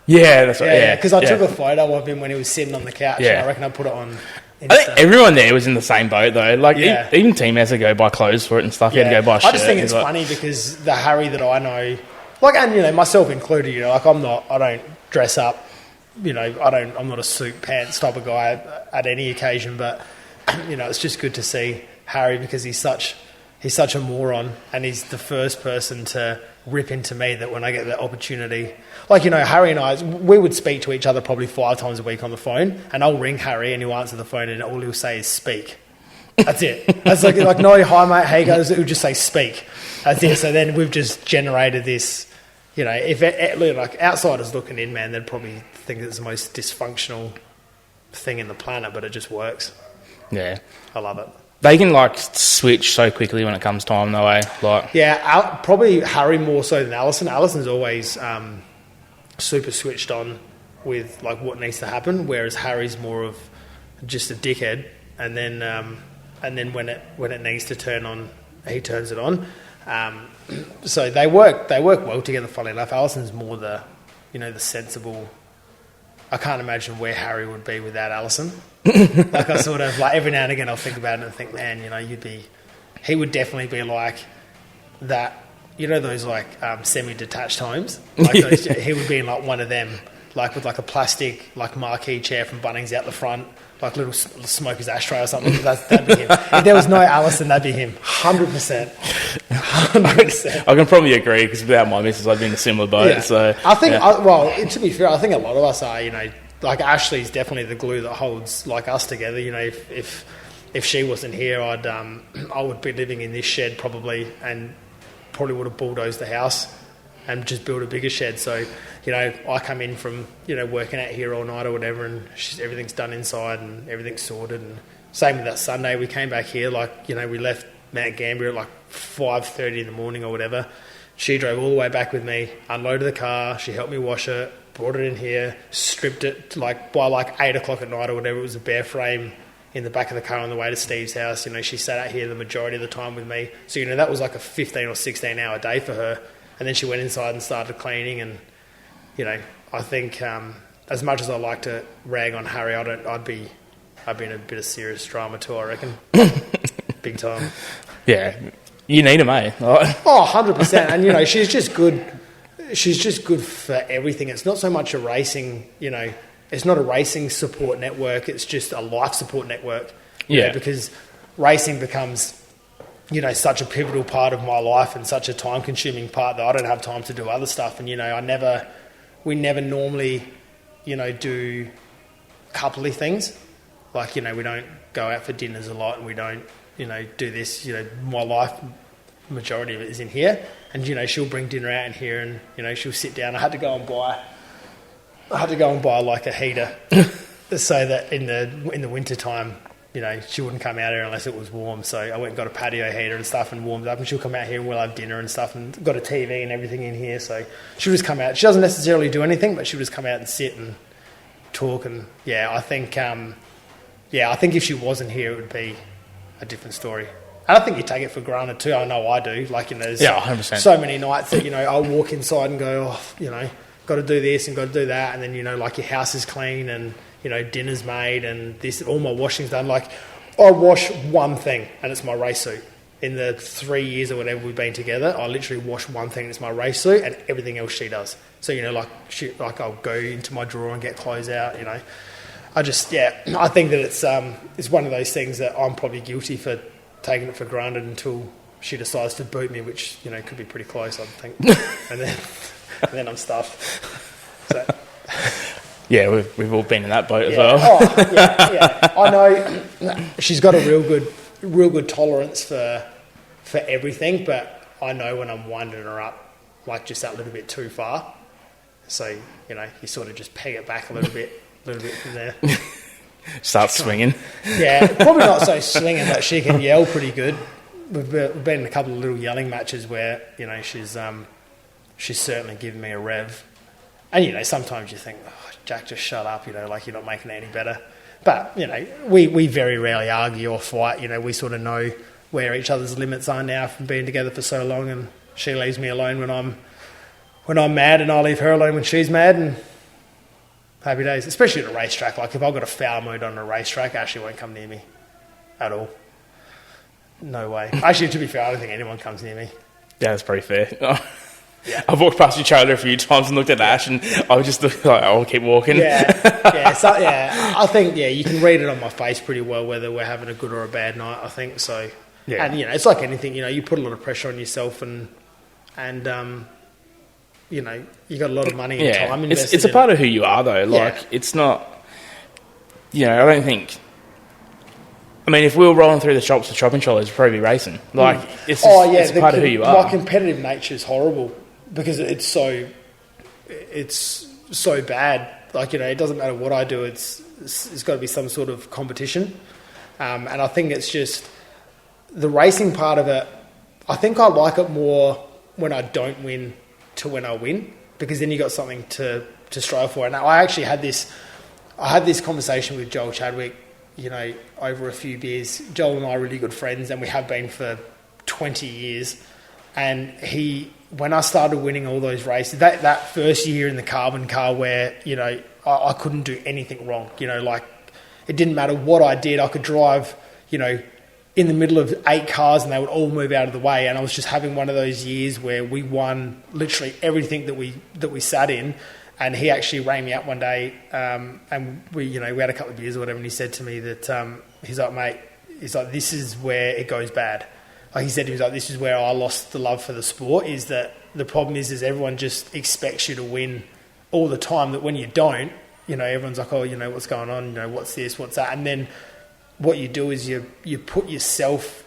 Yeah, that's right. Yeah, because I took a photo of him when he was sitting on the couch, and I reckon I put it on Insta. I think everyone there was in the same boat, though. Like, even team has to go buy clothes for it and stuff. He had to go buy a shirt. I just think it's funny because the Harry that I know, and myself included, I don't dress up. I'm not a suit pants type of guy at any occasion, but it's just good to see Harry because he's such a moron, and he's the first person to rip into me that when I get the opportunity. Harry and I, we would speak to each other probably 5 times a week on the phone, and I'll ring Harry and he'll answer the phone and all he'll say is speak. That's it. That's like no, hi mate, how you goes? He'll just say speak. That's it. So then we've just generated this. If outsiders looking in, man, they'd probably think it's the most dysfunctional thing in the planet, but it just works. Yeah. I love it. They can, switch so quickly when it comes time, though, eh? Probably Harry more so than Alison. Alison's always super switched on with, what needs to happen, whereas Harry's more of just a dickhead, and then when it needs to turn on, he turns it on. So they work well together, funnily enough. Alison's more the sensible... I can't imagine where Harry would be without Alison. I sort of, every now and again I'll think about it and think, man, he would definitely be like that, those semi-detached homes? He would be in one of them, with a plastic, marquee chair from Bunnings out the front, little smoker's ashtray or something. That'd be him. If there was no Alison, that'd be him. 100%. 100%. I can probably agree because without my missus, I'd be in a similar boat. Yeah. So I think, to be fair, I think a lot of us are. Ashley's definitely the glue that holds us together. If she wasn't here, I would be living in this shed probably, and probably would have bulldozed the house and just built a bigger shed. So, I come in from, working out here all night or whatever, and everything's done inside and everything's sorted. And same with that Sunday, we came back here, we left Mount Gambier at 5:30 in the morning or whatever. She drove all the way back with me, unloaded the car, she helped me wash it, brought it in here, stripped it, by 8 o'clock at night or whatever. It was a bare frame in the back of the car on the way to Steve's house. She sat out here the majority of the time with me. So, that was a 15 or 16 hour day for her. And then she went inside and started cleaning. And, I think as much as I like to rag on Harry, I'd be in a bit of serious drama too, I reckon. Big time. Yeah. You need them, eh? Oh, 100%. And, you know, she's just good. She's just good for everything. It's not so much a racing, you know, it's not a racing support network. It's just a life support network. You know, because racing becomes, you know, such a pivotal part of my life and such a time-consuming part that I don't have time to do other stuff. And, you know, we never normally, you know, do coupley things. Like, you know, we don't go out for dinners a lot, and we don't, you know, do this. You know, my life, majority of it is in here. And, you know, she'll bring dinner out in here, and, you know, she'll sit down. I had to go and buy like a heater so that in the winter time, you know, she wouldn't come out here unless it was warm. So I went and got a patio heater and stuff and warmed up, and she'll come out here and we'll have dinner and stuff, and got a TV and everything in here. So she'll just come out. She doesn't necessarily do anything, but she'll just come out and sit and talk. And I think if she wasn't here, it would be a different story. And I think you take it for granted too. I know I do. Like, you know, there's 100%. so many nights that, you know, I'll walk inside and go, oh, you know, got to do this and got to do that. And then, you know, like your house is clean and, you know, dinner's made and this, all my washing's done. Like, I wash one thing and it's my race suit. In the 3 years or whatever we've been together, I literally wash one thing and it's my race suit, and everything else she does. So, you know, like I'll go into my drawer and get clothes out, you know. I think that it's one of those things that I'm probably guilty for taking it for granted until she decides to boot me, which, you know, could be pretty close, I think. and then I'm stuffed. So. Yeah, we've all been in that boat as well. Oh, yeah. I know she's got a real good tolerance for everything, but I know when I'm winding her up, like, just that little bit too far. So, you know, you sort of just peg it back a little bit from there. Start swinging. Yeah, probably not so swinging, but she can yell pretty good. We've been in a couple of little yelling matches where, you know, she's certainly given me a rev. And, you know, sometimes you think, oh, Jack, just shut up, you know, like, you're not making it any better. But, you know, we very rarely argue or fight. You know, we sort of know where each other's limits are now from being together for so long, and she leaves me alone when I'm mad, and I leave her alone when she's mad, and happy days. Especially at a racetrack. Like, if I've got a foul mood on a racetrack, Ashley won't come near me at all. No way. Actually, to be fair, I don't think anyone comes near me. Yeah, that's pretty fair. Yeah. I've walked past your trailer a few times and looked at Ash, and I was just like, I'll keep walking. I think, you can read it on my face pretty well whether we're having a good or a bad night, I think. So, yeah. And, you know, it's like anything, you know, you put a lot of pressure on yourself, and you know, you got a lot of money and time invested. It's a part of who you are, though. Like, it's not, you know, I don't think, I mean, if we were rolling through the shops with shopping trolleys, we'd probably be racing. Like, it's a part of who you are. My competitive nature is horrible because it's so bad. Like, you know, it doesn't matter what I do. It's got to be some sort of competition. And I think it's just the racing part of it. I think I like it more when I don't win to when I win, because then you got something to strive for. And I actually had this conversation with Joel Chadwick, you know, over a few beers. Joel and I are really good friends, and we have been for 20 years. And when I started winning all those races, that first year in the carbon car where, you know, I couldn't do anything wrong. You know, like, it didn't matter what I did. I could drive, you know, in the middle of 8 cars and they would all move out of the way. And I was just having one of those years where we won literally everything that we sat in. And he actually rang me up one day, and we had a couple of beers or whatever, and he said to me that he's like, mate, this is where it goes bad. Like, he said to me, this is where I lost the love for the sport, is that the problem is everyone just expects you to win all the time, that when you don't, you know, everyone's like, oh, you know, what's going on, you know, what's this, what's that, and then what you do is you put yourself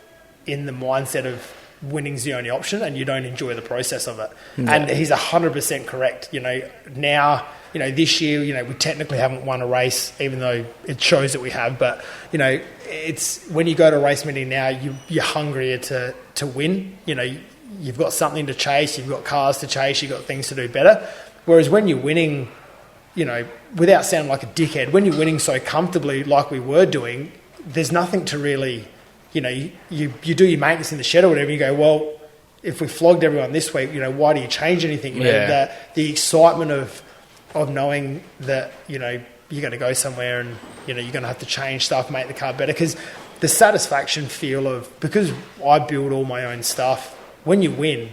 in the mindset of winning's the only option, and you don't enjoy the process of it. Yeah. And he's 100% correct. You know, now, you know, this year, you know, we technically haven't won a race, even though it shows that we have. But, you know, it's when you go to a race meeting now, you're hungrier to win. You know, you've got something to chase, you've got cars to chase, you've got things to do better. Whereas when you're winning, you know, without sounding like a dickhead, when you're winning so comfortably like we were doing, there's nothing to really, you know, you do your maintenance in the shed or whatever, you go, well, if we flogged everyone this week, you know, why do you change anything? You know, the excitement of knowing that, you know, you're going to go somewhere and, you know, you're going to have to change stuff, make the car better. Because the satisfaction feel of, because I build all my own stuff, when you win,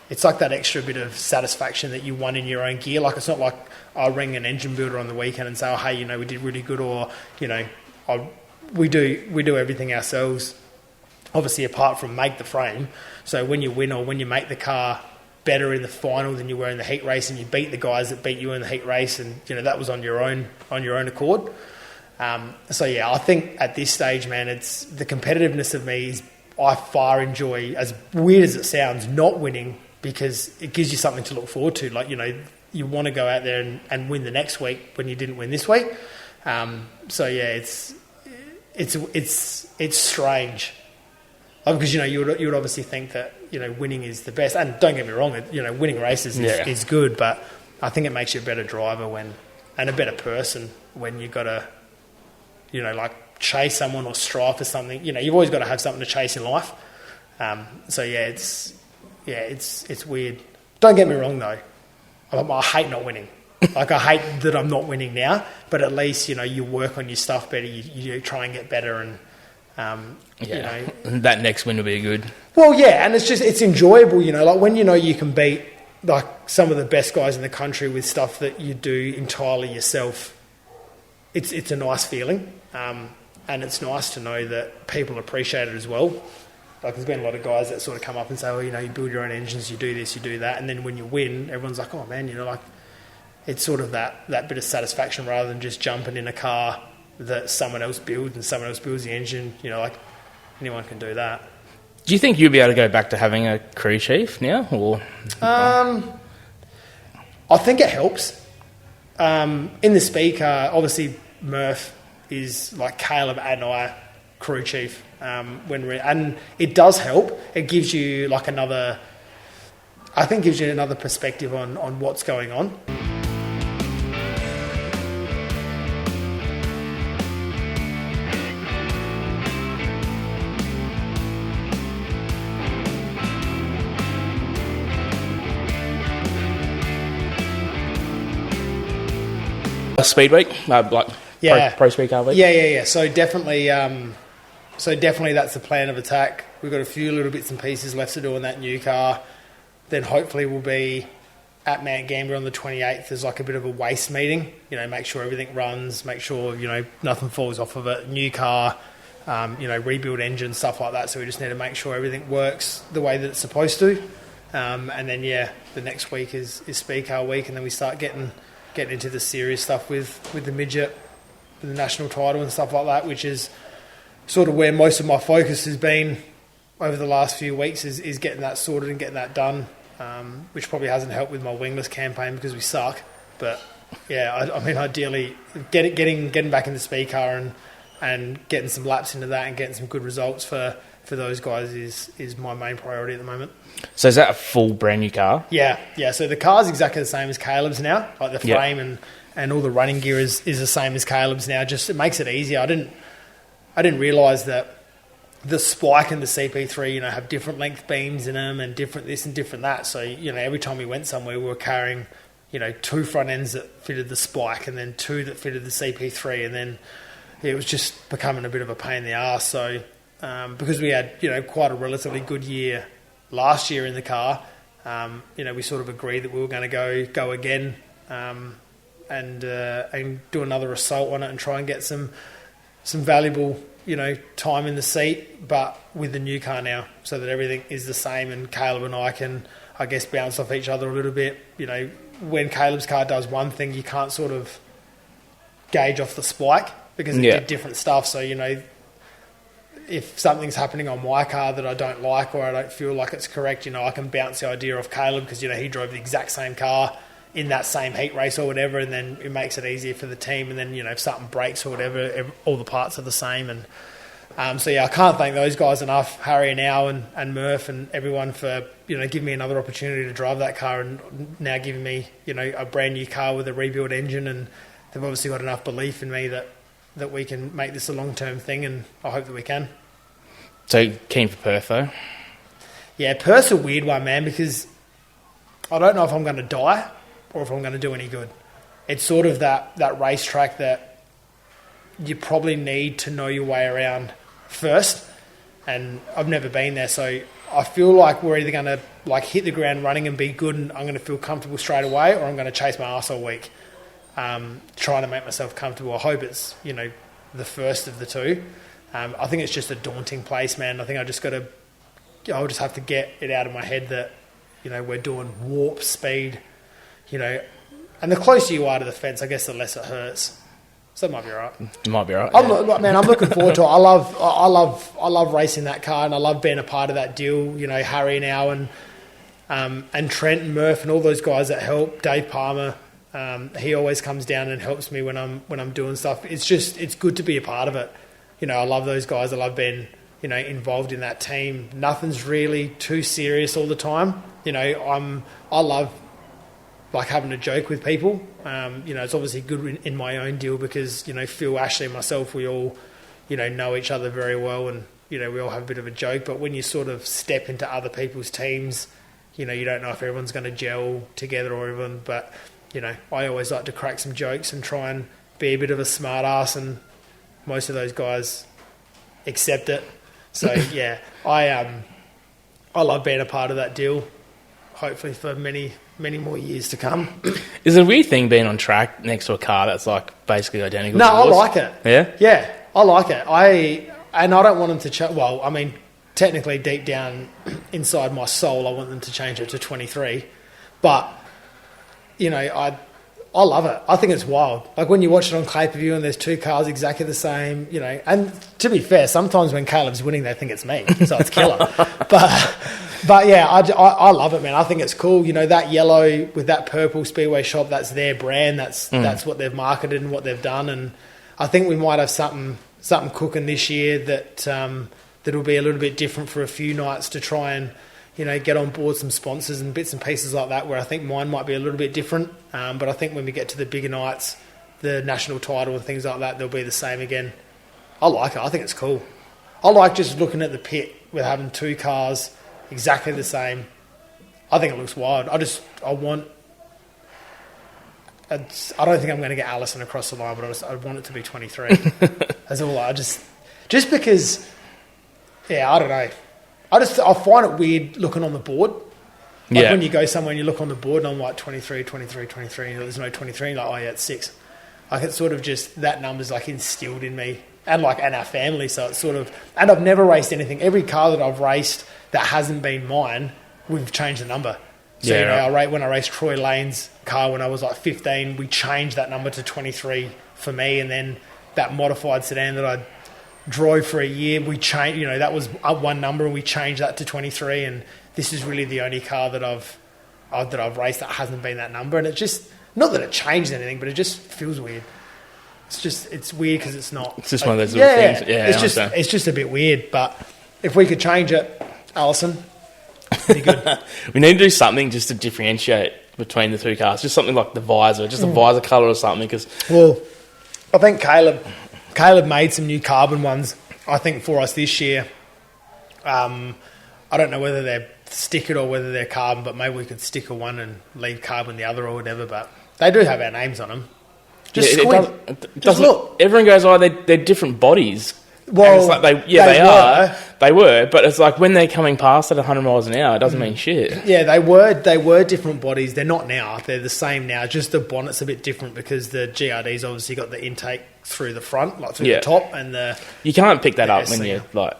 it's like that extra bit of satisfaction that you won in your own gear. Like, it's not like I ring an engine builder on the weekend and say, oh, hey, we did really good, or, we do everything ourselves, obviously apart from make the frame. So when you win, or when you make the car better in the final than you were in the heat race, and you beat the guys that beat you in the heat race, and that was on your own accord. So yeah, I think at this stage, man, it's the competitiveness of me is, I far enjoy, as weird as it sounds, not winning, because it gives you something to look forward to. Like, you want to go out there and win the next week when you didn't win this week. So yeah, it's strange. Because you would obviously think that winning is the best, and don't get me wrong, winning races is good, but I think it makes you a better driver and a better person when you got to like chase someone or strive for something. You've always got to have something to chase in life. So yeah, it's weird. Don't get me wrong though, I hate not winning. Like, I hate that I'm not winning now, but at least you work on your stuff better. You try and get better, and that next win will be good. Well, yeah, and it's enjoyable, like when you can beat like some of the best guys in the country with stuff that you do entirely yourself. It's a nice feeling, and it's nice to know that people appreciate it as well. Like, there's been a lot of guys that sort of come up and say, you build your own engines, you do this, you do that, and then when you win, everyone's like, oh man, like, it's sort of that bit of satisfaction rather than just jumping in a car that someone else builds and someone else builds the engine. Like, anyone can do that. Do you think you'll be able to go back to having a crew chief now, or? I think it helps. In the speaker, obviously Murph is like Caleb and I crew chief. And it does help. It gives you like another perspective on what's going on. Speed week, pro speed car week. Yeah. So definitely that's the plan of attack. We've got a few little bits and pieces left to do on that new car. Then hopefully we'll be at Mount Gambier on the 28th. There's like a bit of a waste meeting. Make sure everything runs. Make sure nothing falls off of it. New car, rebuild engine, stuff like that. So we just need to make sure everything works the way that it's supposed to. And then the next week is speed car week, and then we start getting into the serious stuff with the midget, with the national title and stuff like that, which is sort of where most of my focus has been over the last few weeks, is getting that sorted and getting that done, which probably hasn't helped with my wingless campaign because we suck. But yeah, I mean, ideally, getting back in the speed car and getting some laps into that and getting some good results for those guys is my main priority at the moment. So is that a full brand new car? Yeah. So the car's exactly the same as Caleb's now. Like the frame and all the running gear is the same as Caleb's now. Just it makes it easier. I didn't realise that the spike and the CP3, have different length beams in them and different this and different that. So, every time we went somewhere, we were carrying, 2 front ends that fitted the spike and then 2 that fitted the CP3, and then it was just becoming a bit of a pain in the arse. So, because we had, quite a relatively good year last year in the car, we sort of agreed that we were going to go again and do another assault on it and try and get some valuable, time in the seat, but with the new car now, so that everything is the same, and Caleb and I can, I guess, bounce off each other a little bit. When Caleb's car does one thing, you can't sort of gauge off the spike because it did different stuff. So, if something's happening on my car that I don't like or I don't feel like it's correct, I can bounce the idea off Caleb because, he drove the exact same car in that same heat race or whatever, and then it makes it easier for the team. And then, if something breaks or whatever, all the parts are the same. And so, I can't thank those guys enough, Harry and Al and Murph and everyone for, giving me another opportunity to drive that car and now giving me, a brand new car with a rebuilt engine. And they've obviously got enough belief in me that we can make this a long-term thing, and I hope that we can. So, keen for Perth, though? Yeah, Perth's a weird one, man, because I don't know if I'm going to die or if I'm going to do any good. It's sort of that racetrack that you probably need to know your way around first, and I've never been there, so I feel like we're either going to like hit the ground running and be good, and I'm going to feel comfortable straight away, or I'm going to chase my ass all week, trying to make myself comfortable. I hope it's the first of the two. I think it's just a daunting place, man. I think I'll just have to get it out of my head that we're doing warp speed, and the closer you are to the fence, I guess the less it hurts. So it might be all right. It might be all right. I'm looking forward to it. I love racing that car, and I love being a part of that deal. Harry now and Trent and Murph and all those guys that help. Dave Palmer, he always comes down and helps me when I'm doing stuff. It's good to be a part of it. I love those guys. I love being involved in that team. Nothing's really too serious all the time. I love like having a joke with people. It's obviously good in my own deal because, Phil, Ashley and myself, we all, know each other very well, and, we all have a bit of a joke. But when you sort of step into other people's teams, you don't know if everyone's going to gel together or everyone. But, I always like to crack some jokes and try and be a bit of a smart ass, and most of those guys accept it. So, yeah, I love being a part of that deal, hopefully for many more years to come. Is it a weird thing being on track next to a car that's like basically identical No, to yours? I like it. Yeah? Yeah, I like it. I don't want them to technically deep down inside my soul, I want them to change it to 23. But, I love it. I think it's wild. Like when you watch it on pay-per-view and there's two cars exactly the same, and to be fair, sometimes when Caleb's winning, they think it's me, so it's killer. But yeah, I love it, man. I think it's cool. That yellow with that purple Speedway shop, that's their brand. That's what they've marketed and what they've done. And I think we might have something cooking this year that'll be a little bit different for a few nights to try and get on board some sponsors and bits and pieces like that, where I think mine might be a little bit different. But I think when we get to the bigger nights, the national title and things like that, they'll be the same again. I like it. I think it's cool. I like just looking at the pit with having two cars exactly the same. I think it looks wild. I don't think I'm going to get Allison across the line, but I want it to be 23. That's all. Just because, yeah, I don't know. I find it weird looking on the board. Like when you go somewhere and you look on the board and I'm like 23, 23, 23, and there's no 23, and you're like, oh yeah, it's 6. Like it's sort of just, that number's like instilled in me and our family. So it's sort of, and I've never raced anything. Every car that I've raced that hasn't been mine, we've changed the number. So, when I raced Troy Lane's car when I was like 15, we changed that number to 23 for me. And then that modified sedan that I drove for a year, we changed, that was one number and we changed that to 23. And this is really the only car that I've raced that hasn't been that number. And it just, not that it changed anything, but it just feels weird. It's weird because it's not. It's just one of those little things. Yeah, it's just a bit weird. But if we could change it, Allison, it'd be good. We need to do something just to differentiate between the two cars. Just something like the visor, just a visor colour or something. Well, I think Caleb made some new carbon ones, I think, for us this year. I don't know whether they're stickered or whether they're carbon, but maybe we could sticker one and leave carbon the other or whatever. But they do have our names on them. Just look. Everyone goes, oh, they're different bodies. Well, it's like they were, but it's like when they're coming past at 100 miles an hour, it doesn't mean shit. Yeah, they were different bodies. They're not now. They're the same now. Just the bonnet's a bit different because the GRD's obviously got the intake through the front, like through the top, and you can't pick that up when you're like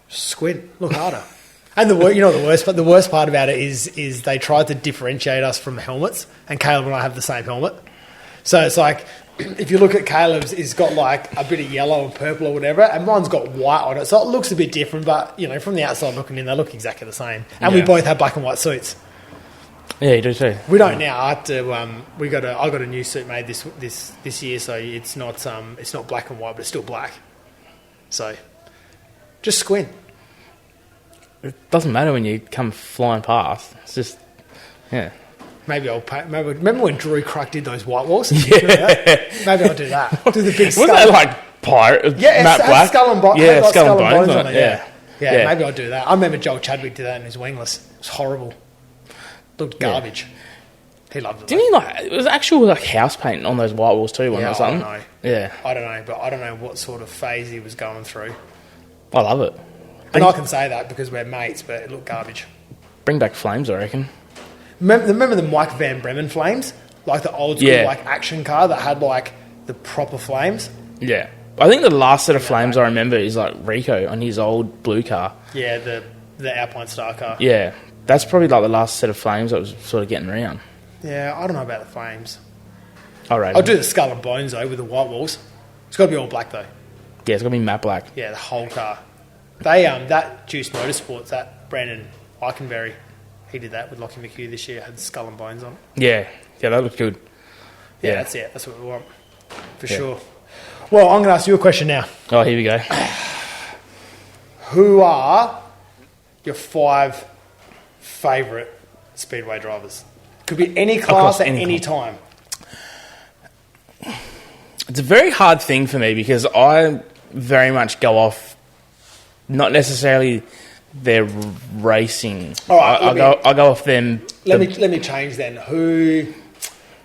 squint. Look harder. And the worst part about it is they tried to differentiate us from helmets, and Caleb and I have the same helmet. So it's like, if you look at Caleb's, it's got like a bit of yellow and purple or whatever, and mine's got white on it. So it looks a bit different, but, from the outside looking in, they look exactly the same. And we both have black and white suits. Yeah, you do too. We don't now. I have to. I got a new suit made this year, so it's not black and white, but it's still black. So just squint. It doesn't matter when you come flying past. It's just, yeah. Maybe I'll pay. Remember when Drew Cruck did those white walls? Yeah. Maybe I'll do that. Do the big skull. Wasn't that like pirate? Yeah, Matte Black? Skull and bones. Yeah, skull and bones on it. Yeah, maybe I'll do that. I remember Joel Chadwick did that in his wingless. It was horrible. Looked garbage. He loved it. Didn't he like? It was actual like house paint on those white walls too, wasn't Yeah, it? Or something? I don't know. Yeah, I don't know, but I don't know what sort of phase he was going through. I love it. And I can say that because we're mates, but it looked garbage. Bring back flames, I reckon. Remember the Mike Van Bremen flames? Like the old school like action car that had like the proper flames? Yeah. I think the last set of flames I remember is like Rico on his old blue car. Yeah, the Alpine Star car. Yeah. That's probably like the last set of flames that was sort of getting around. Yeah, I don't know about the flames. All right. I'll do the Skull and Bones though with the white walls. It's got to be all black though. Yeah, it's got to be matte black. Yeah, the whole car. They that Juice Motorsports, that Brandon Eikenberry, he did that with Lockie McHugh this year. Had the Skull and Bones on it. Yeah. Yeah, that looked good. Yeah, that's it. That's what we want for sure. Well, I'm going to ask you a question now. Oh, here we go. Who are your 5 favourite speedway drivers? Could be any class at any time. It's a very hard thing for me because I very much go off not necessarily their racing. All right, I go off them. Let me change then. Who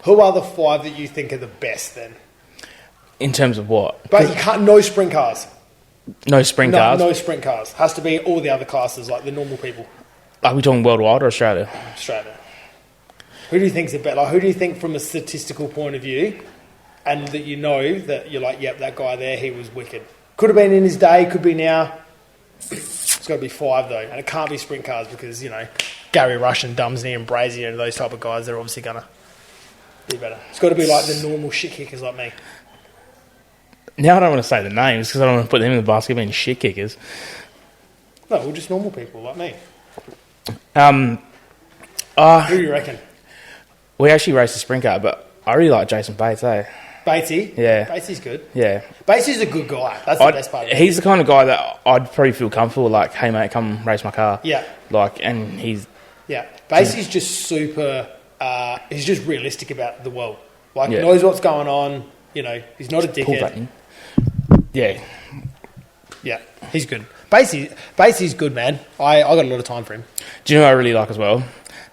are the 5 that you think are the best then? In terms of what? But you can't. No sprint cars. No sprint cars. No sprint cars. Has to be all the other classes, like the normal people. Are we talking worldwide or Australia? Australia. Who do you think's the best? Like, who do you think, from a statistical point of view, and that you know that you're like, yep, that guy there, he was wicked. Could have been in his day. Could be now. It's got to be 5 though, and it can't be sprint cars because Gary Rush and Dumsney and Brazier and those type of guys, they're obviously gonna be better. It's got to be like the normal shit kickers like me. Now I don't want to say the names because I don't want to put them in the basket being shit kickers. No, we're just normal people like me. Who Who do you reckon? We actually raced a sprint car, but I really like Jason Bates, eh? Batesy? Yeah. Batesy's good. Yeah. Batesy's a good guy. That's the best part of it. He's the kind of guy that I'd probably feel comfortable, like, hey, mate, come race my car. Yeah. Like, and he's... Yeah. Batesy's just super... he's just realistic about the world. Like, knows what's going on. He's not a dickhead. Yeah. Yeah, he's good. Batesy's good, man. I got a lot of time for him. Do you know who I really like as well?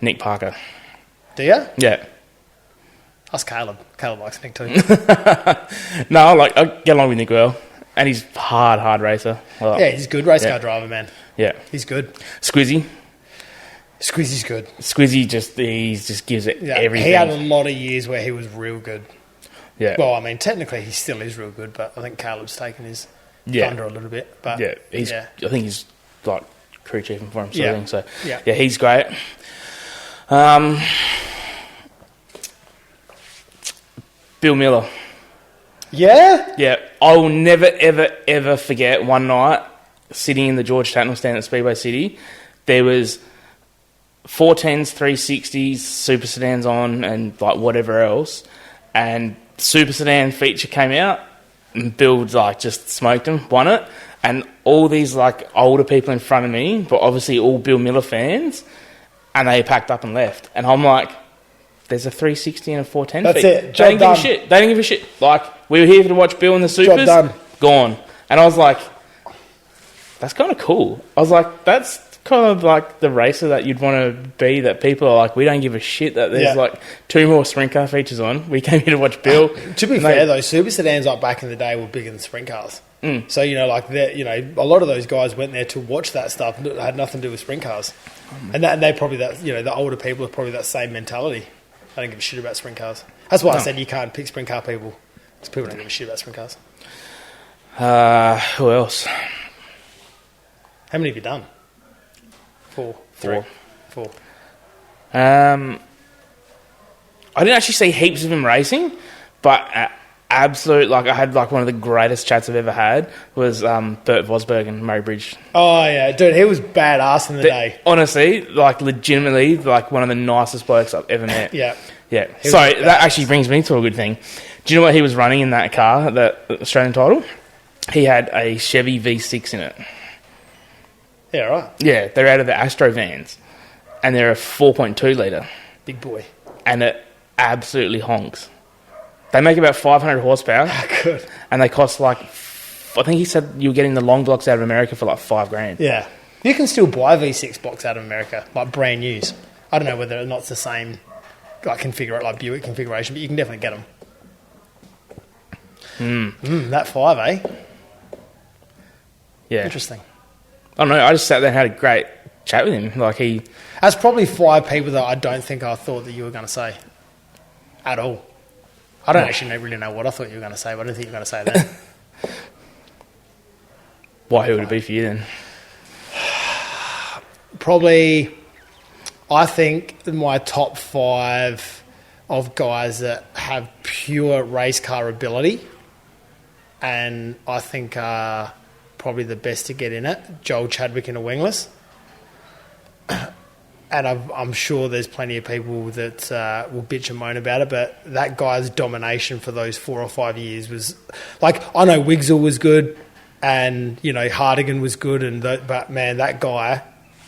Nick Parker. Do you? Yeah. Ask Caleb. Caleb likes Nick too. No, I get along with Nick well. And he's hard racer. Yeah, he's a good race car driver, man. Yeah. He's good. Squizzy's good. Squizzy just gives it everything. He had a lot of years where he was real good. Yeah. Well, I mean, technically he still is real good, but I think Caleb's taken his thunder a little bit. But I think he's like crew chiefing for him. So yeah, he's great. Bill Miller. Yeah? Yeah. I will never, ever, ever forget one night sitting in the George Tatnall stand at Speedway City. There was 410s, 360s, super sedans on and like whatever else. And super sedan feature came out and Bill just smoked him, won it. And all these like older people in front of me, but obviously all Bill Miller fans, and they packed up and left. And I'm like, there's a 360 and a 410 That's feet. it. They didn't give a shit. They didn't give a shit. Like, we were here to watch Bill and the Supers. Job done. Gone. And I was like, that's kind of cool. I was like, that's kind of like the racer that you'd want to be, that people are like, we don't give a shit that there's like 2 more sprint car features on. We came here to watch Bill. To be fair, though, super sedans like back in the day were bigger than sprint cars. So, a lot of those guys went there to watch that stuff. It had nothing to do with sprint cars. And they probably, the older people have probably that same mentality. I don't give a shit about sprint cars. That's why I said you can't pick sprint car people. Because people don't give a shit about sprint cars. Who else? How many have you done? 4. 3. 4. I didn't actually see heaps of him racing, but I had one of the greatest chats I've ever had was Bert Vosberg and Murray Bridge. Oh yeah, dude, he was badass in the day. Honestly, legitimately, one of the nicest blokes I've ever met. Yeah. So that actually brings me to a good thing. Do you know what he was running in that car, that Australian title? He had a Chevy V6 in it. Yeah, right. Yeah, they're out of the Astro vans, and they're a 4.2 litre. Big boy. And it absolutely honks. They make about 500 horsepower. Good. And they cost I think he said you were getting the long blocks out of America for $5,000. Yeah. You can still buy V6 blocks out of America, like brand news. I don't know whether or not it's the same configure it like Buick configuration, but you can definitely get them. That 5, eh? Yeah. Interesting. I don't know. I just sat there and had a great chat with him. Like That's probably 5 people that I don't think I thought that you were going to say at all. I don't actually really know what I thought you were going to say, but I didn't think you were going to say that. Why, who would it be for you then? Probably, I think my top 5 of guys that have pure race car ability, and I think are probably the best to get in it, Joel Chadwick in a wingless. And I'm sure there's plenty of people that will bitch and moan about it, but that guy's domination for those 4 or 5 years was... Like, I know Wigsell was good, and, you know, Hardigan was good, but, man, that guy...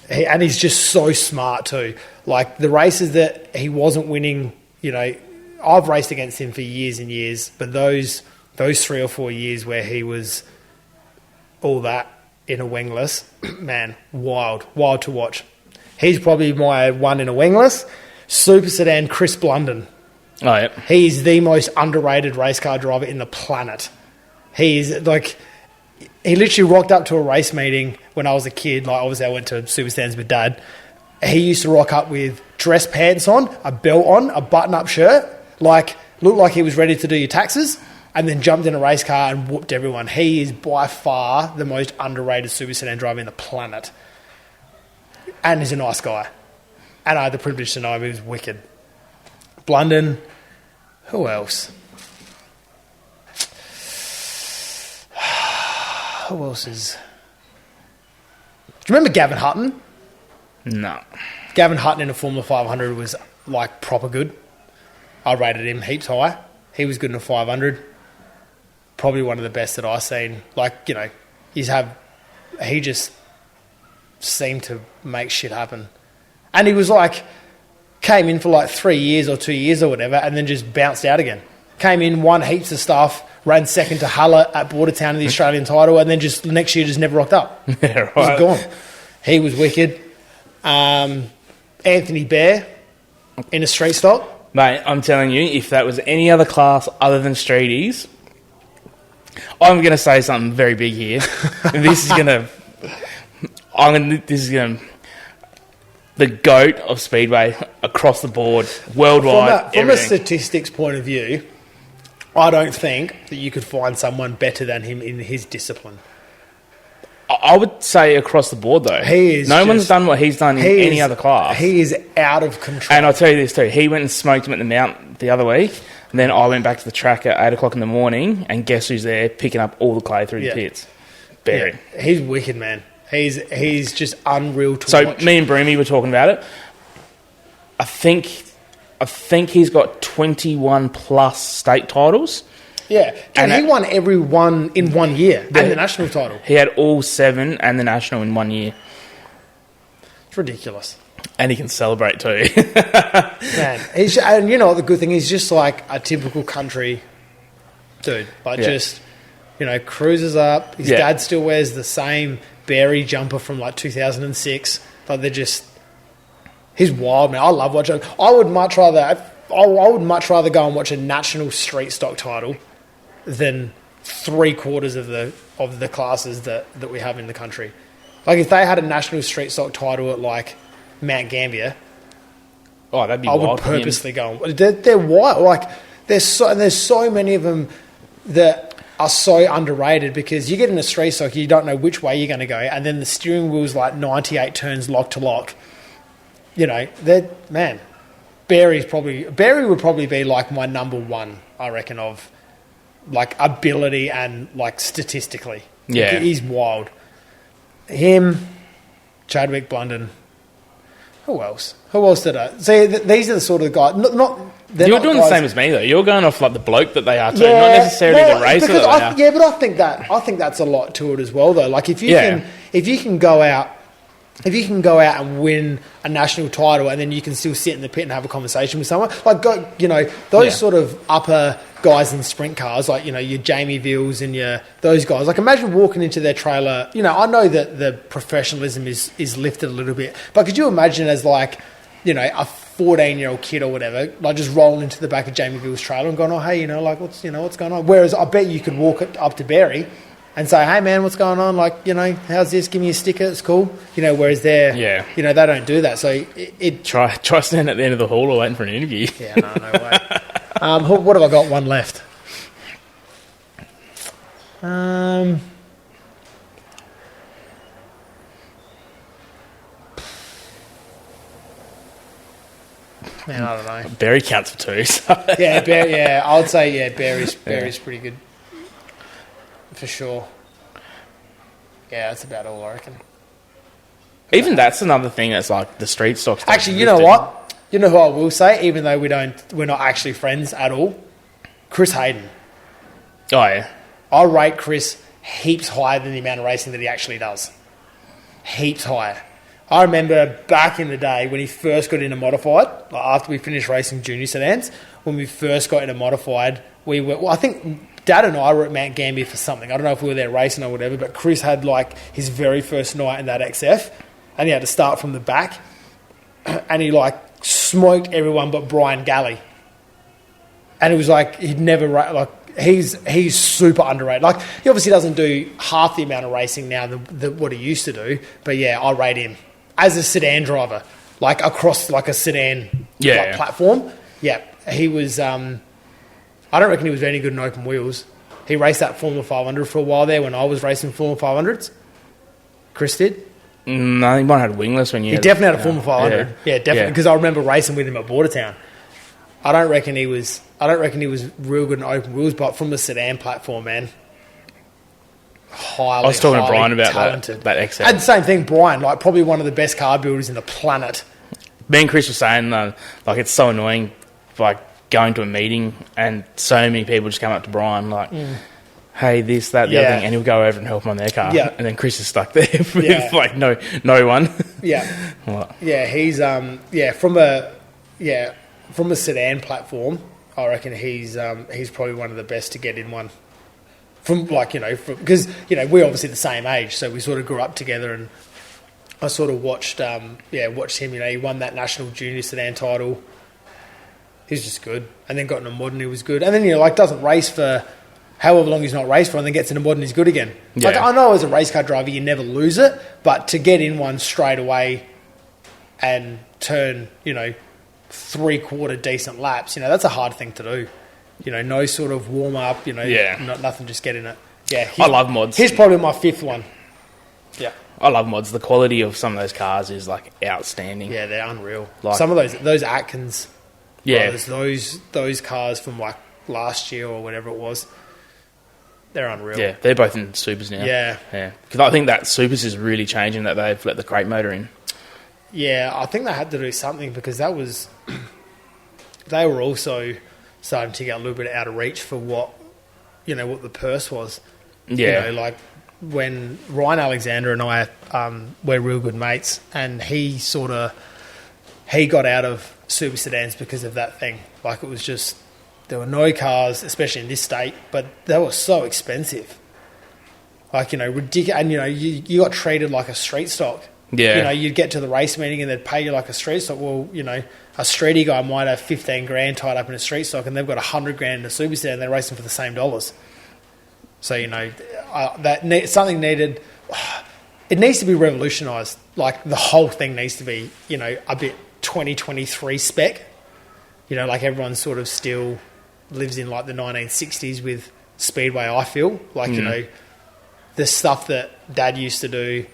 and he's just so smart too. Like, the races that he wasn't winning, you know... I've raced against him for years and years, but those 3 or 4 years where he was all that in a wingless, man, wild to watch. He's probably my one in a wingless. Super sedan, Chris Blunden. Oh, yeah. He's the most underrated race car driver in the planet. He's like... He literally rocked up to a race meeting when I was a kid. Like, obviously, I went to super stands with Dad. He used to rock up with dress pants on, a belt on, a button-up shirt, like, looked like he was ready to do your taxes, and then jumped in a race car and whooped everyone. He is by far the most underrated super sedan driver in the planet. And he's a nice guy. And I had the privilege to know him. He was wicked. Blunden. Who else? Who else is... Do you remember Gavin Hutton? No. Gavin Hutton in a Formula 500 was, like, proper good. I rated him heaps high. He was good in a 500. Probably one of the best that I've seen. Like, you know, he just seemed to make shit happen. And he was like, came in for like 3 years or 2 years or whatever, and then just bounced out again. Came in, won heaps of stuff, ran second to Haller at Bordertown in the Australian title, and then just the next year just never rocked up. Yeah, right. He was gone. He was wicked. Anthony Bear in a street stock. Mate, I'm telling you, if that was any other class other than streeties, I'm going to say something very big here. This is the GOAT of Speedway across the board, worldwide, From a statistics point of view, I don't think that you could find someone better than him in his discipline. I would say across the board, though. No one's done what he's done in any other class. He is out of control. And I'll tell you this too. He went and smoked him at the Mount the other week. And then I went back to the track at 8 o'clock in the morning, and guess who's there picking up all the clay through the pits? Barry. Yeah. He's wicked, man. He's just unreal to watch. So me and Broomy were talking about it. I think he's got 21 plus state titles. Yeah, and he won every one in 1 year, and the national title. He had all 7 and the national in 1 year. It's ridiculous. And he can celebrate too. Man, and you know what the good thing is, just like a typical country dude. Like, just, you know, cruises up. His dad still wears the same Barry jumper from like 2006. Like, they're just... He's wild, man. I love watching. I would much rather go and watch a national street stock title than 3/4 of the classes that we have in the country. Like, if they had a national street stock title at like Mount Gambier, that'd be I wild. would purposely go. They're wild. Like, there's so many of them that are so underrated, because you get in a street stock, you don't know which way you're going to go, and then the steering wheel's like 98 turns lock to lock. You know, Barry would probably be like my number one, I reckon, of like ability and like statistically. Yeah. He's wild. Him, Chadwick, Blunden. Who else? Who else did I see? These are the sort of guys. You're doing the same as me though. You're going off like the bloke that they are too, yeah, not necessarily the racer that they are. Yeah, but I think that's a lot to it as well, though. Like, if you can go out and win a national title, and then you can still sit in the pit and have a conversation with someone, like, those sort of upper guys in sprint cars, like, you know, your Jamie Villes and those guys. Like, imagine walking into their trailer. You know, I know that the professionalism is lifted a little bit, but could you imagine as, like, you know, a 14-year-old kid or whatever, like just rolling into the back of Jamie Gill's trailer and going, oh, hey, what's going on? Whereas I bet you could walk up to Barry and say, hey, man, what's going on? Like, how's this? Give me a sticker. It's cool. Whereas they're, they don't do that. So it Try standing at the end of the hall or waiting for an interview. Yeah, no way. What have I got? One left. Man, I don't know. Barry counts for two. So. I would say, Barry's pretty good. For sure. Yeah, that's about all I reckon. Even that's another thing that's like the street stocks. Actually, you know what? You know who I will say, even though we're not actually friends at all? Chris Hayden. Oh, yeah. I rate Chris heaps higher than the amount of racing that he actually does. Heaps higher. I remember back in the day when he first got into modified, like after we finished racing junior sedans, when we first got into modified, I think Dad and I were at Mount Gambier for something. I don't know if we were there racing or whatever, but Chris had like his very first night in that XF, and he had to start from the back, and he like smoked everyone but Brian Galley. And it was like he'd never he's super underrated. Like he obviously doesn't do half the amount of racing now than what he used to do, but yeah, I rate him as a sedan driver, like across like a sedan platform. Yeah, he was. I don't reckon he was any good in open wheels. He raced that Formula 500 for a while there when I was racing Formula 500s. Chris did? No, he might have had wingless when you... He definitely had a Formula 500. Yeah, definitely. Because I remember racing with him at Bordertown. I don't reckon he was real good in open wheels, but from the sedan platform, man, I was talking to Brian about talented. that XL. And the same thing, Brian, like probably one of the best car builders in the planet. Me and Chris were saying, like it's so annoying, like going to a meeting and so many people just come up to Brian like, hey, this, that, the other thing, and he'll go over and help them on their car. Yeah. And then Chris is stuck there with like no one. Yeah. What? Yeah, he's from a sedan platform, I reckon he's probably one of the best to get in one. From because we're obviously the same age, so we sort of grew up together, and I sort of watched him. He won that national junior sedan title. He's just good, and then got into modern. He was good, and then doesn't race for however long he's not raced for, and then gets into modern. He's good again. Yeah. Like I know as a race car driver, you never lose it, but to get in one straight away and turn 3/4 decent laps, that's a hard thing to do. No sort of warm up, nothing, just get in it. Yeah, I love mods. He's probably my fifth one. Yeah. I love mods. The quality of some of those cars is like outstanding. Yeah, they're unreal. Like, some of those Atkins, those cars from like last year or whatever it was, they're unreal. Yeah, they're both in supers now. Yeah. Because I think that supers is really changing, that they've let the crate motor in. Yeah, I think they had to do something because that was they were also starting to get a little bit out of reach for what the purse was. Yeah. Like when Ryan Alexander and I, we're real good mates, and he got out of super sedans because of that thing. Like it was just, there were no cars, especially in this state, but they were so expensive. Like, ridiculous. And, you got treated like a street stock. Yeah. You'd get to the race meeting and they'd pay you like a street stock. Well, a streety guy might have 15 grand tied up in a street stock, and they've got 100 grand in a super sedan, and they're racing for the same dollars. So, something needed. It needs to be revolutionised. Like the whole thing needs to be, a bit 2023 spec. Like everyone sort of still lives in like the 1960s with Speedway. I feel like the stuff that Dad used to do,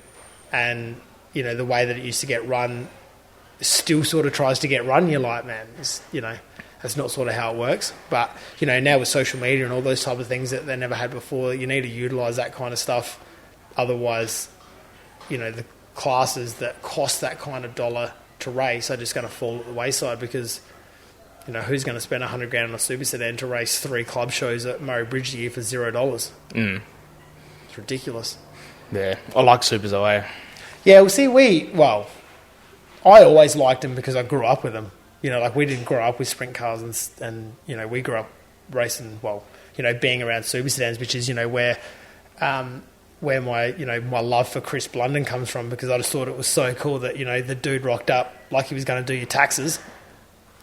and the way that it used to get run, still sort of tries to get run. You're like, man, that's not sort of how it works. But now with social media and all those type of things that they never had before, you need to utilise that kind of stuff. Otherwise, the classes that cost that kind of dollar to race are just going to fall at the wayside, because who's going to spend 100 grand on a super sedan to race 3 club shows at Murray Bridge a year for $0? It's ridiculous. Yeah, I like supers away. Yeah, I always liked them because I grew up with them. We didn't grow up with sprint cars, and we grew up racing, being around super sedans, which is, where my, my love for Chris Blunden comes from, because I just thought it was so cool that, the dude rocked up like he was going to do your taxes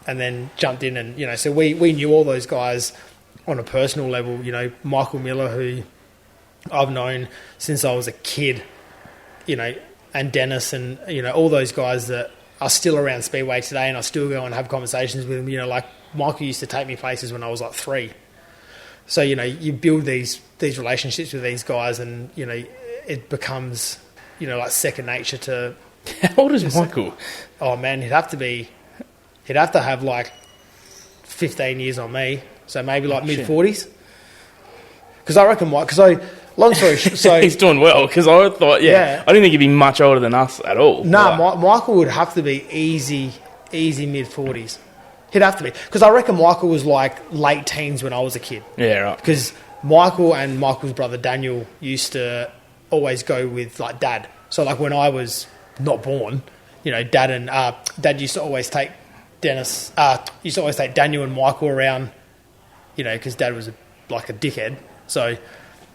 and then jumped in and, so we knew all those guys on a personal level. Michael Miller, who I've known since I was a kid, and Dennis and, all those guys that are still around Speedway today, and I still go and have conversations with them. Like Michael used to take me places when I was like 3. So, you build these relationships with these guys and, it becomes, like second nature to... How old is Michael? Oh, man, he'd have to have like 15 years on me. So maybe like mid-40s. Because I reckon... long story short... So, he's doing well, because I thought, I didn't think he'd be much older than us at all. No, Michael would have to be easy mid-40s. He'd have to be. Because I reckon Michael was like late teens when I was a kid. Yeah, right. Because Michael and Michael's brother Daniel used to always go with like Dad. So like when I was not born, Dad used to always take Daniel and Michael around, because Dad was like a dickhead. So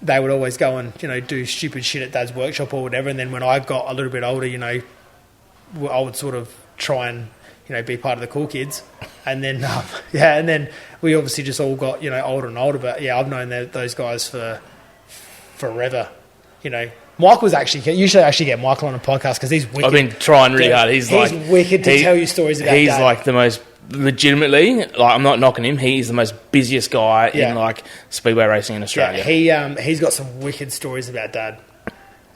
they would always go and, do stupid shit at Dad's workshop or whatever. And then when I got a little bit older, I would sort of try and, be part of the cool kids. And then, and then we obviously just all got, older and older. But yeah, I've known those guys for forever. Michael's actually, you should actually get Michael on a podcast because he's wicked. I've been trying really hard. He's wicked to tell you stories about He's Dad. like the most, legitimately, like I'm not knocking him, he's the most busiest guy in like speedway racing in Australia. Yeah, he's got some wicked stories about Dad.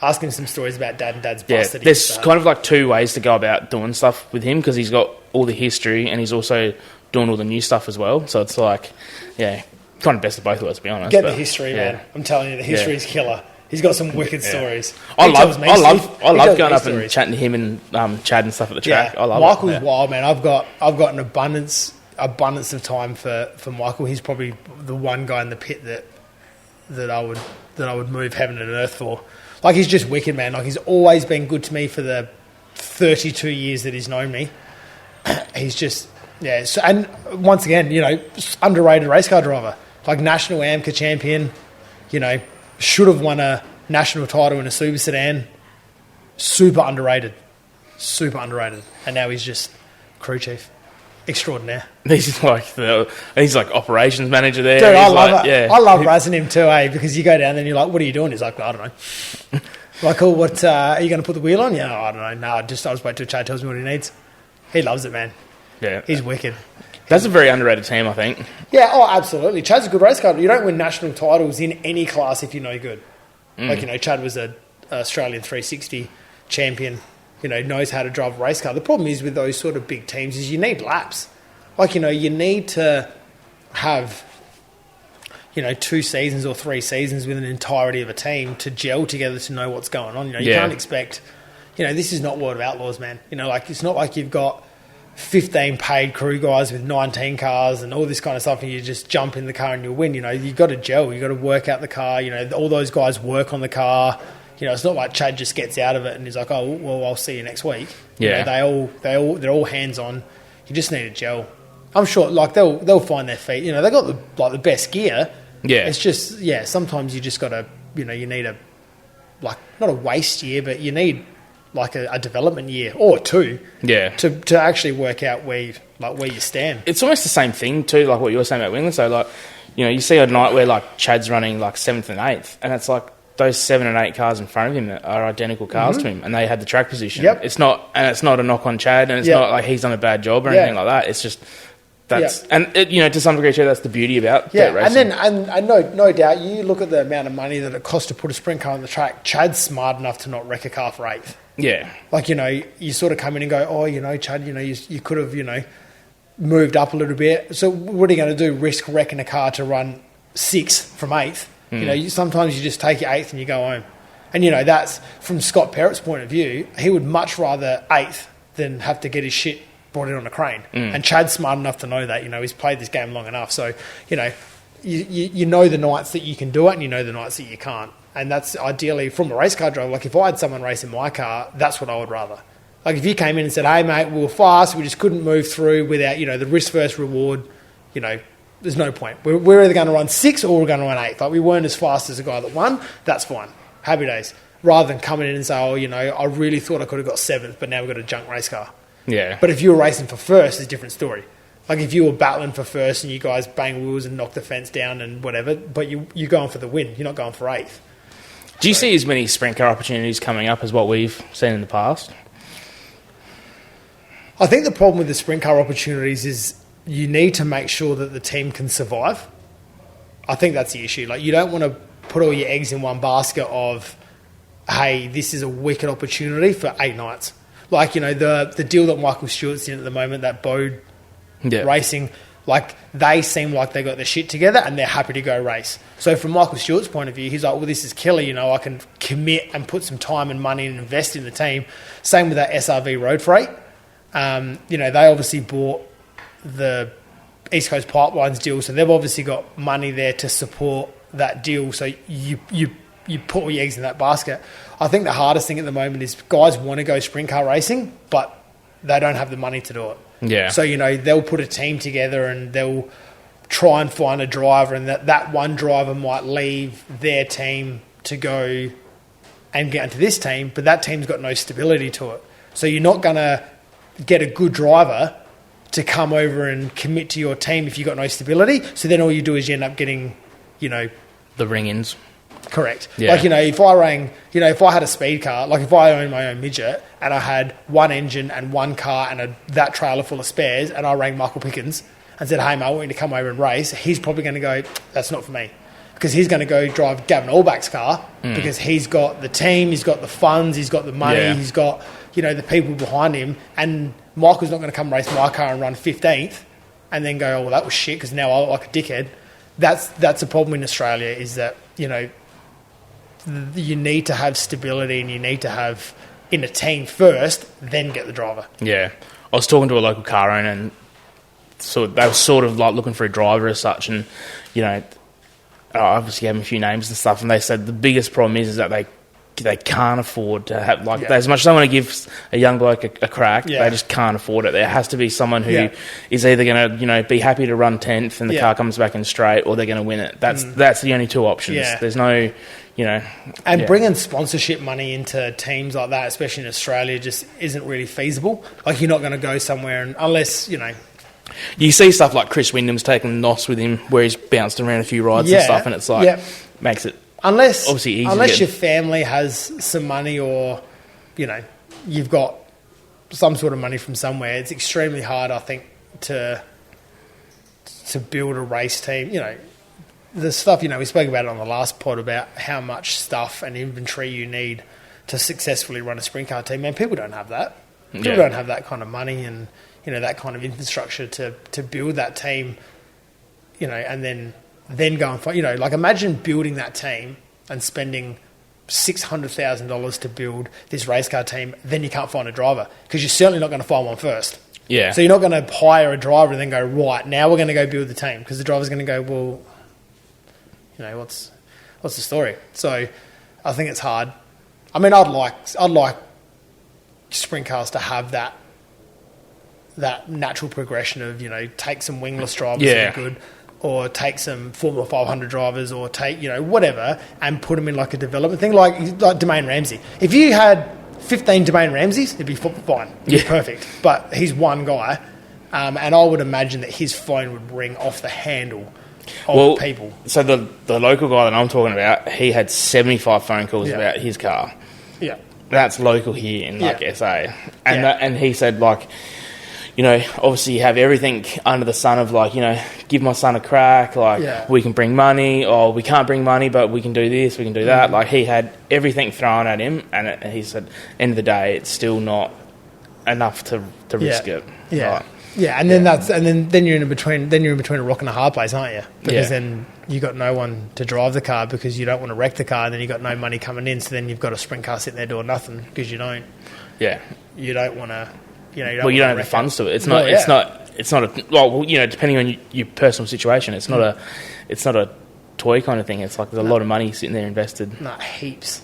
Ask him some stories about Dad and Dad's bus. There's kind of like 2 ways to go about doing stuff with him because he's got all the history and he's also doing all the new stuff as well. So it's like, kind of best of both worlds, to be honest. Get the history, man. I'm telling you, the history is killer. He's got some wicked stories. I love going up and chatting to him and Chad and stuff at the track. I love Michael's wild, man. I've got an abundance of time for Michael. He's probably the one guy in the pit that I would move heaven and earth for. Like, he's just wicked, man. Like, he's always been good to me for the 32 years that he's known me. He's just, So, and once again, underrated race car driver. Like, national AMCA champion, should have won a national title in a super sedan. Super underrated. And now he's just crew chief. Extraordinaire. He's like operations manager there. Dude, I love it. Yeah. I love razzing him too, because you go down there and you're like, what are you doing? He's like, I don't know. Like, oh, what, are you going to put the wheel on? Yeah, I don't know. No, I'll just wait till Chad tells me what he needs. He loves it, man. Yeah. He's wicked. That's a very underrated team, I think. Yeah, absolutely. Chad's a good race car. You don't win national titles in any class if you're no good. Like, Chad was an Australian 360 champion, knows how to drive a race car. The problem is with those sort of big teams is you need laps. Like, you need to have, 2 seasons or 3 seasons with an entirety of a team to gel together to know what's going on. You can't expect, this is not World of Outlaws, man. Like, it's not like you've got 15 paid crew guys with 19 cars and all this kind of stuff and you just jump in the car and you'll win. You've got to gel. You've got to work out the car. All those guys work on the car. It's not like Chad just gets out of it and he's like, oh, well, I'll see you next week. Yeah. They're all hands on. You just need a gel. I'm sure, like, they'll find their feet. They got the best gear. Yeah. It's just, sometimes you just got to, you need a, like, not a waste year, but you need like a development year or 2. Yeah. To actually work out where you stand. It's almost the same thing too, like what you were saying about Wingland. So like, you see a night where like Chad's running like 7th and 8th, and it's like those 7 and 8 cars in front of him are identical cars to him, and they had the track position. Yep. It's not a knock on Chad, and it's not like he's done a bad job or anything like that. It's just and to some degree too, that's the beauty about dirt racing. And no doubt, you look at the amount of money that it costs to put a sprint car on the track. Chad's smart enough to not wreck a car for 8th. Yeah. Like, you sort of come in and go, oh, Chad, you could have, moved up a little bit. So what are you going to do? Risk wrecking a car to run 6th from 8th? Sometimes you just take your 8th and you go home. And, that's from Scott Perrett's point of view, he would much rather 8th than have to get his shit brought in on a crane. And Chad's smart enough to know that, he's played this game long enough. So, you know the nights that you can do it and you know the nights that you can't. And that's ideally from a race car driver. Like, if I had someone racing my car, that's what I would rather. Like, if you came in and said, hey, mate, we were fast, we just couldn't move through without, the risk versus reward, there's no point. We're either going to run 6th or we're going to run 8th. Like, we weren't as fast as the guy that won. That's fine. Happy days. Rather than coming in and say, oh, I really thought I could have got 7th, but now we've got a junk race car. Yeah. But if you were racing for 1st, it's a different story. Like if you were battling for first and you guys bang wheels and knock the fence down and whatever, but you're going for the win. You're not going for eighth. Do you see as many sprint car opportunities coming up as what we've seen in the past? I think the problem with the sprint car opportunities is you need to make sure that the team can survive. I think that's the issue. Like you don't want to put all your eggs in one basket of, hey, this is a wicked opportunity for 8 nights. Like, the deal that Michael Stewart's in at the moment, that Bode Racing, like they seem like they got their shit together and they're happy to go race. So from Michael Stewart's point of view, he's like, well, this is killer. I can commit and put some time and money and invest in the team. Same with that SRV Road Freight. They obviously bought the East Coast Pipelines deal, so they've obviously got money there to support that deal. So you put all your eggs in that basket. I think the hardest thing at the moment is guys want to go sprint car racing, but they don't have the money to do it. Yeah. So, they'll put a team together and they'll try and find a driver, and that one driver might leave their team to go and get into this team, but that team's got no stability to it. So you're not going to get a good driver to come over and commit to your team if you've got no stability. So then all you do is you end up getting, the ring-ins. Correct. Yeah. Like, if I had a speed car, like if I owned my own midget and I had one engine and one car and that trailer full of spares, and I rang Michael Pickens and said, hey, mate, I want you to come over and race, he's probably going to go, that's not for me. Because he's going to go drive Gavin Allback's car because he's got the team, he's got the funds, he's got the money, he's got, the people behind him. And Michael's not going to come race my car and run 15th and then go, oh, well, that was shit because now I look like a dickhead. That's a problem in Australia, is that, you need to have stability and you need to have in a team first, then get the driver. Yeah. I was talking to a local car owner and so they were sort of like looking for a driver as such, and, I obviously gave them a few names and stuff, and they said the biggest problem is that they can't afford to have, as much as they want to give a young bloke a crack, they just can't afford it. There has to be someone who is either going to, be happy to run 10th and the car comes back in straight, or they're going to win it. That's the only two options. Yeah. There's no, And bringing sponsorship money into teams like that, especially in Australia, just isn't really feasible. Like, you're not going to go somewhere unless, You see stuff like Chris Wyndham's taking NOS with him where he's bounced around a few rides and stuff, and it's like, makes it obviously easy. Unless your family has some money, or, you've got some sort of money from somewhere, it's extremely hard, I think, to build a race team. The stuff, we spoke about it on the last pod about how much stuff and inventory you need to successfully run a sprint car team. Man, people don't have that. People don't have that kind of money and, that kind of infrastructure to build that team, and then go and find, like imagine building that team and spending $600,000 to build this race car team, then you can't find a driver because you're certainly not going to find one first. Yeah. So you're not going to hire a driver and then go, right, now we're going to go build the team, because the driver's going to go, well, what's the story? So I think it's hard. I mean, I'd like sprint cars to have that natural progression of, take some wingless drivers that are good, or take some Formula 500 drivers, or take, whatever, and put them in like a development thing, like Domain Ramsey. If you had 15 Domain Ramseys, it'd be fine. It'd be perfect. But he's one guy, and I would imagine that his phone would ring off the handle of people. So the local guy that I'm talking about, he had 75 phone calls about his car. Yeah. That's local here in SA. And he said, obviously you have everything under the sun of give my son a crack, we can bring money, or we can't bring money, but we can do this, we can do that. Like, he had everything thrown at him, and he said, end of the day, it's still not enough to risk it. Yeah. Like, yeah, and then you're in between a rock and a hard place, aren't you? Because then you got no one to drive the car because you don't want to wreck the car, and then you got no money coming in, so then you've got a sprint car sitting there doing nothing because you don't want to. You don't have the funds to it. It's not. Depending on your personal situation, it's not a toy kind of thing. It's like there's a lot of money sitting there invested. No, heaps.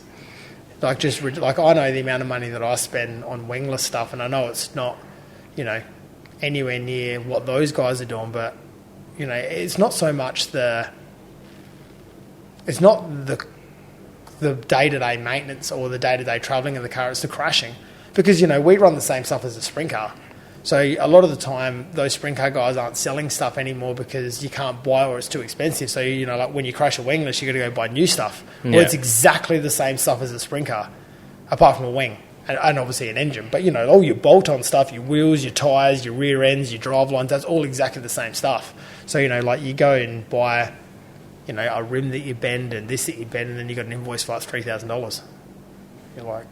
I know the amount of money that I spend on wingless stuff, and I know it's not, anywhere near what those guys are doing, but it's not so much it's not the day-to-day maintenance or the day-to-day travelling of the car, it's the crashing. Because, we run the same stuff as a sprint car. So a lot of the time, those sprint car guys aren't selling stuff anymore because you can't buy or it's too expensive. So, like when you crash a wingless, you got to go buy new stuff. Yeah. Well, it's exactly the same stuff as a sprint car, apart from a wing and obviously an engine. But, all your bolt-on stuff, your wheels, your tyres, your rear ends, your drive lines, that's all exactly the same stuff. So, like you go and buy, a rim that you bend and this that you bend, and then you got an invoice for like $3,000. You're like,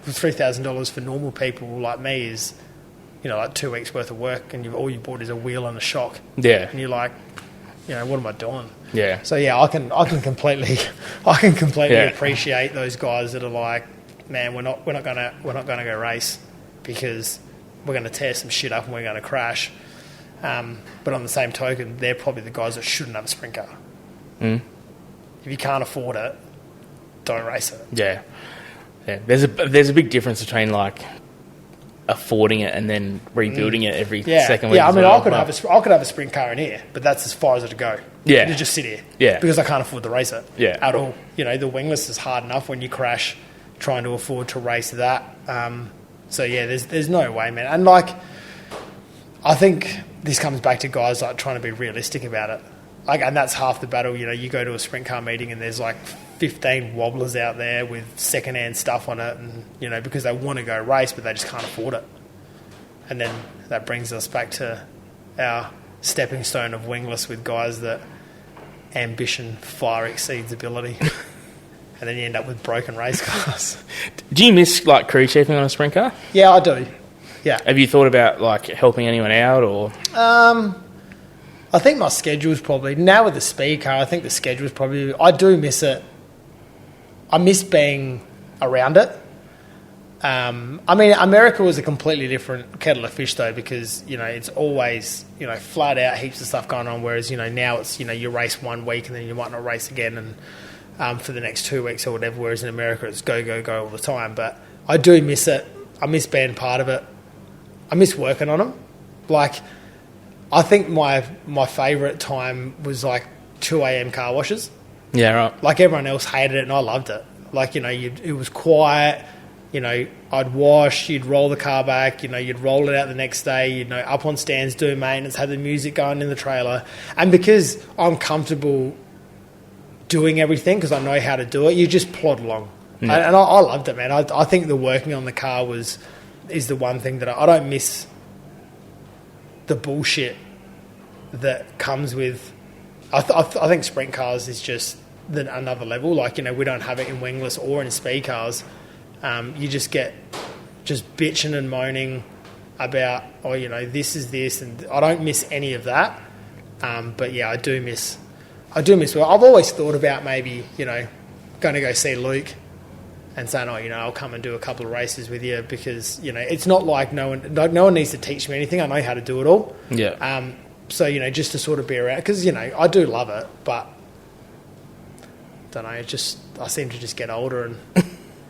$3,000 for normal people like me is... like 2 weeks worth of work, and all you bought is a wheel and a shock. Yeah. And you're like, what am I doing? Yeah. So I can completely Yeah. appreciate those guys that are like, man, we're not gonna go race because we're gonna tear some shit up and we're gonna crash. But on the same token, they're probably the guys that shouldn't have a sprint car. Mm. If you can't afford it, don't race it. Yeah. Yeah. There's a big difference between like affording it and then rebuilding it every second week. Yeah, I mean, well. I could have a sprint car in here, but that's as far as it'd go. Yeah. To just sit here. Yeah. Because I can't afford to race it. Yeah. At all. The wingless is hard enough when you crash trying to afford to race that. So, yeah, there's no way, man. And, I think this comes back to guys, trying to be realistic about it. And that's half the battle. You go to a sprint car meeting and there's, 15 wobblers out there with second-hand stuff on it and, because they want to go race, but they just can't afford it. And then that brings us back to our stepping stone of wingless with guys that ambition far exceeds ability. And then you end up with broken race cars. Do you miss, crew chiefing on a sprint car? Yeah, I do. Yeah. Have you thought about, helping anyone out or...? I think my schedule's probably... Now with the speed car, I think the schedule's probably... I do miss it. I miss being around it. America was a completely different kettle of fish, though, because, it's always, flat out heaps of stuff going on, whereas, now it's, you race 1 week and then you might not race again and for the next 2 weeks or whatever, whereas in America it's go, go, go all the time. But I do miss it. I miss being part of it. I miss working on them. I think my favourite time was 2 a.m. car washes. Yeah, right. Everyone else hated it and I loved it. It was quiet. I'd wash, you'd roll the car back, you'd roll it out the next day, up on stands, do maintenance, have the music going in the trailer. And because I'm comfortable doing everything, because I know how to do it, you just plod along. Yeah. And I loved it, man. I think the working on the car is the one thing that I don't miss. The bullshit that comes with... I think sprint cars is just another level. We don't have it in wingless or in speed cars. You just get bitching and moaning about, this is this, and I don't miss any of that. But yeah, I do miss. Well, I've always thought about maybe, going to go see Luke and saying, I'll come and do a couple of races with you because, it's not like no one needs to teach me anything. I know how to do it all. Yeah. So, just to sort of be around, because, I do love it, but don't know, I seem to just get older and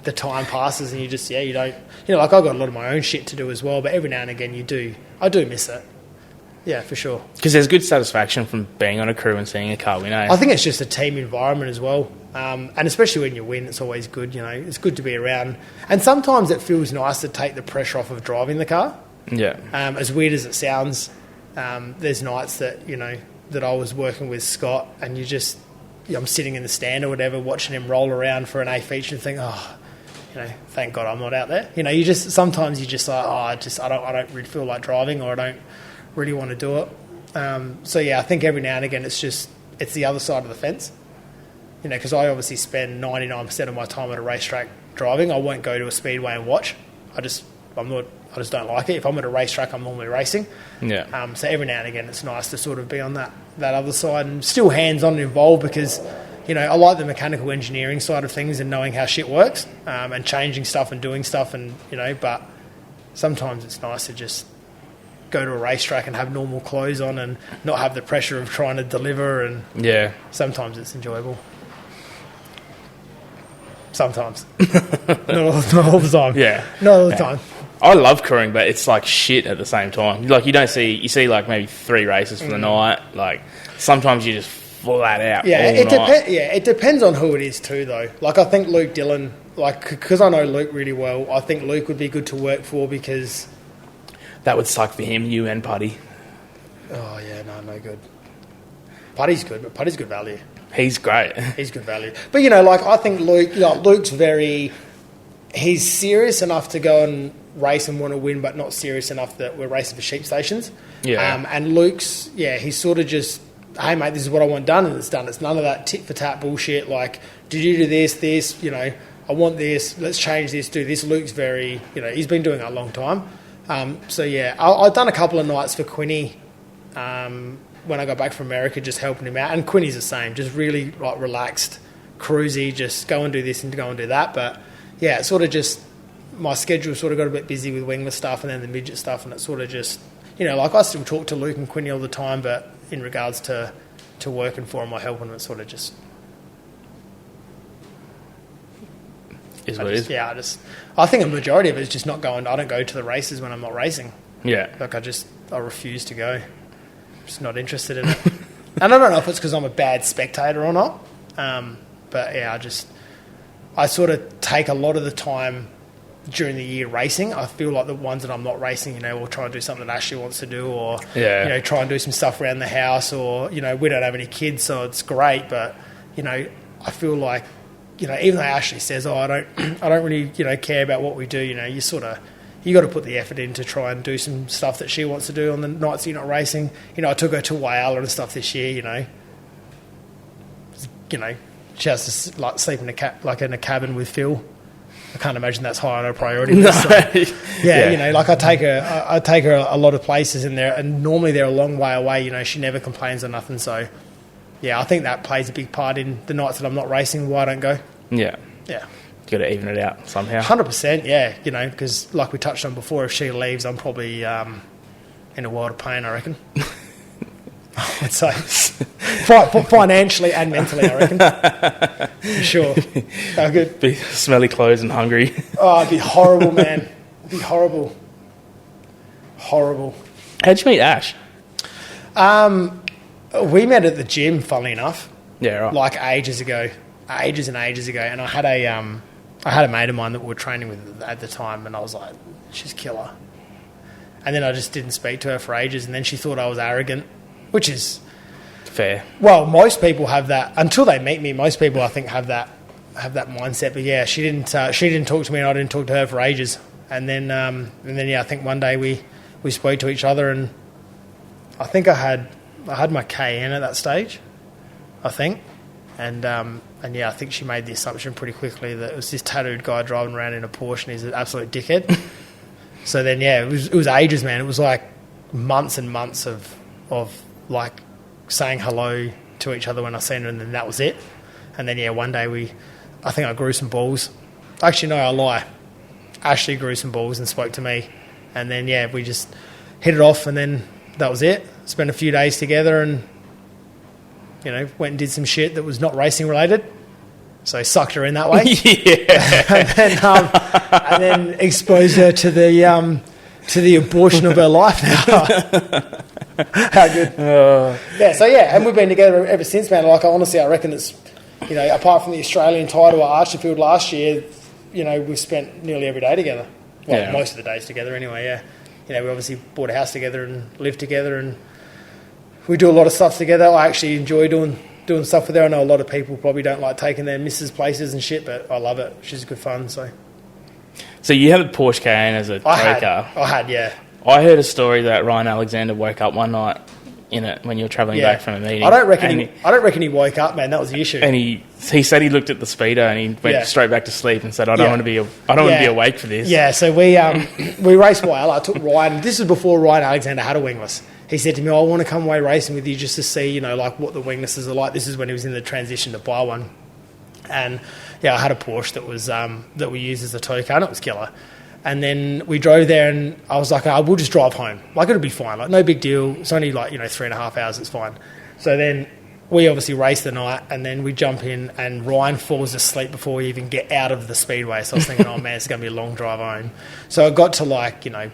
the time passes and you just, you don't, I've got a lot of my own shit to do as well, but every now and again I do miss it. Yeah, for sure. Because there's good satisfaction from being on a crew and seeing a car win, eh? I think it's just a team environment as well. And especially when you win, it's always good, It's good to be around. And sometimes it feels nice to take the pressure off of driving the car. Yeah. As weird as it sounds, there's nights that, that I was working with Scott and I'm sitting in the stand or whatever, watching him roll around for an A feature and think, thank God I'm not out there. Sometimes you just like, I don't really feel like driving or I don't really want to do it. So yeah, I think every now and again it's the other side of the fence. Because I obviously spend 99% of my time at a racetrack driving. I won't go to a speedway and watch. I just don't like it. If I'm at a racetrack, I'm normally racing. Yeah. So every now and again it's nice to sort of be on that other side and still hands-on and involved because, I like the mechanical engineering side of things and knowing how shit works and changing stuff and doing stuff and, but sometimes it's nice to just go to a racetrack and have normal clothes on and not have the pressure of trying to deliver and sometimes it's enjoyable. Sometimes. not all the time. Yeah. Not all the time. I love crewing, but it's like shit at the same time. You see maybe 3 races for the night. Sometimes you just flat out. Yeah, all night. It depends on who it is too, though. I think Luke Dillon, because I know Luke really well, I think Luke would be good to work for because That would suck for him, you and Putty. Oh, yeah, no good. Putty's good, but Putty's good value. He's great. He's good value. But, you know, like, I think Luke's very... He's serious enough to go and race and want to win, but not serious enough that we're racing for sheep stations. Yeah. And Luke's, he's sort of just, hey, mate, this is what I want done, and it's done. It's none of that tit-for-tat bullshit, like, did you do this, you know, I want this, let's change this, do this. Luke's very, you know, he's been doing it a long time. So, yeah, I've done a couple of nights for Quinny when I got back from America, just helping him out. And Quinny's the same, just really, like, relaxed, cruisy, just go and do this and go and do that. But, yeah, it's sort of just, my schedule sort of got a bit busy with wingless stuff and then the midget stuff, and it sort of just, you know, like, I still talk to Luke and Quinny all the time, but in regards to working for them or helping them, it's sort of just... Is what it is. Yeah, I think a majority of it is just not going. I don't go to the races when I'm not racing. Yeah. Like, I refuse to go. I'm just not interested in it. And I don't know if it's because I'm a bad spectator or not. But yeah, I sort of take a lot of the time during the year racing. I feel like the ones that I'm not racing, you know, we'll try and do something that Ashley wants to do, or, you know, try and do some stuff around the house, or, you know, we don't have any kids, so it's great. But, you know, I feel like, you know, even though Ashley says, I don't really, you know, care about what we do, you know, you got to put the effort in to try and do some stuff that she wants to do on the nights you're not racing. You know, I took her to Whyalla and stuff this year, you know. You know, she has to, like, sleep in a cabin with Phil. I can't imagine that's high on her priority list. So, yeah, you know, like, I take her a lot of places in there, and normally they're a long way away, you know, she never complains or nothing, so... Yeah, I think that plays a big part in the nights that I'm not racing, why I don't go. Yeah. Yeah. Got to even it out somehow. 100%, yeah. You know, because like we touched on before, if she leaves, I'm probably in a world of pain, I reckon. I'd say. Financially and mentally, I reckon. For sure. Oh, good. Be smelly clothes and hungry. Oh, it'd be horrible, man. It'd be horrible. Horrible. How'd you meet Ash? We met at the gym, funnily enough. Yeah, right. Like ages and ages ago. And I had a mate of mine that we were training with at the time, and I was like, she's killer. And then I just didn't speak to her for ages, and then she thought I was arrogant, which is... Fair. Well, most people have that. Until they meet me, most people, I think, have that mindset. But yeah, she didn't talk to me, and I didn't talk to her for ages. And then yeah, I think one day we spoke to each other, and I think I had my KN at that stage, I think, and yeah, I think she made the assumption pretty quickly that it was this tattooed guy driving around in a Porsche and he's an absolute dickhead. So then, yeah, it was ages, man. It was like months and months of like saying hello to each other when I seen her, and then that was it. And then, yeah, one day I think I grew some balls. Actually, no, I lie. Ashley grew some balls and spoke to me, and then, yeah, we just hit it off, and then that was it. Spent a few days together and, you know, went and did some shit that was not racing related. So sucked her in that way. Yeah. and then exposed her to the abortion of her life now. How good. Yeah, so yeah, and we've been together ever since, man. Like, honestly, I reckon it's, you know, apart from the Australian title at Archerfield last year, you know, we've spent nearly every day together. Well, yeah. Most of the days together anyway, yeah. You know, we obviously bought a house together and lived together, and we do a lot of stuff together. I actually enjoy doing stuff with her. I know a lot of people probably don't like taking their missus places and shit, but I love it. She's good fun, so... So you had a Porsche Cayenne as a tow car. I had, yeah. I heard a story that Ryan Alexander woke up one night in it when you were travelling back from a meeting. I don't reckon he woke up, man. That was the issue. And he said he looked at the speedo and he went straight back to sleep and said, I don't want to be awake for this. Yeah, so we raced Whyalla. I took Ryan. This is before Ryan Alexander had a wingless. He said to me, I want to come away racing with you just to see, you know, like what the wingnesses are like. This is when he was in the transition to buy one. And yeah, I had a Porsche that was that we used as a tow car, and it was killer. And then we drove there, and I was like, we'll just drive home. Like, it'll be fine. Like, no big deal. It's only, like, you know, 3.5 hours. It's fine. So then we obviously race the night, and then we jump in, and Ryan falls asleep before we even get out of the speedway. So I was thinking, oh, man, it's going to be a long drive home. So I got to, like, you know,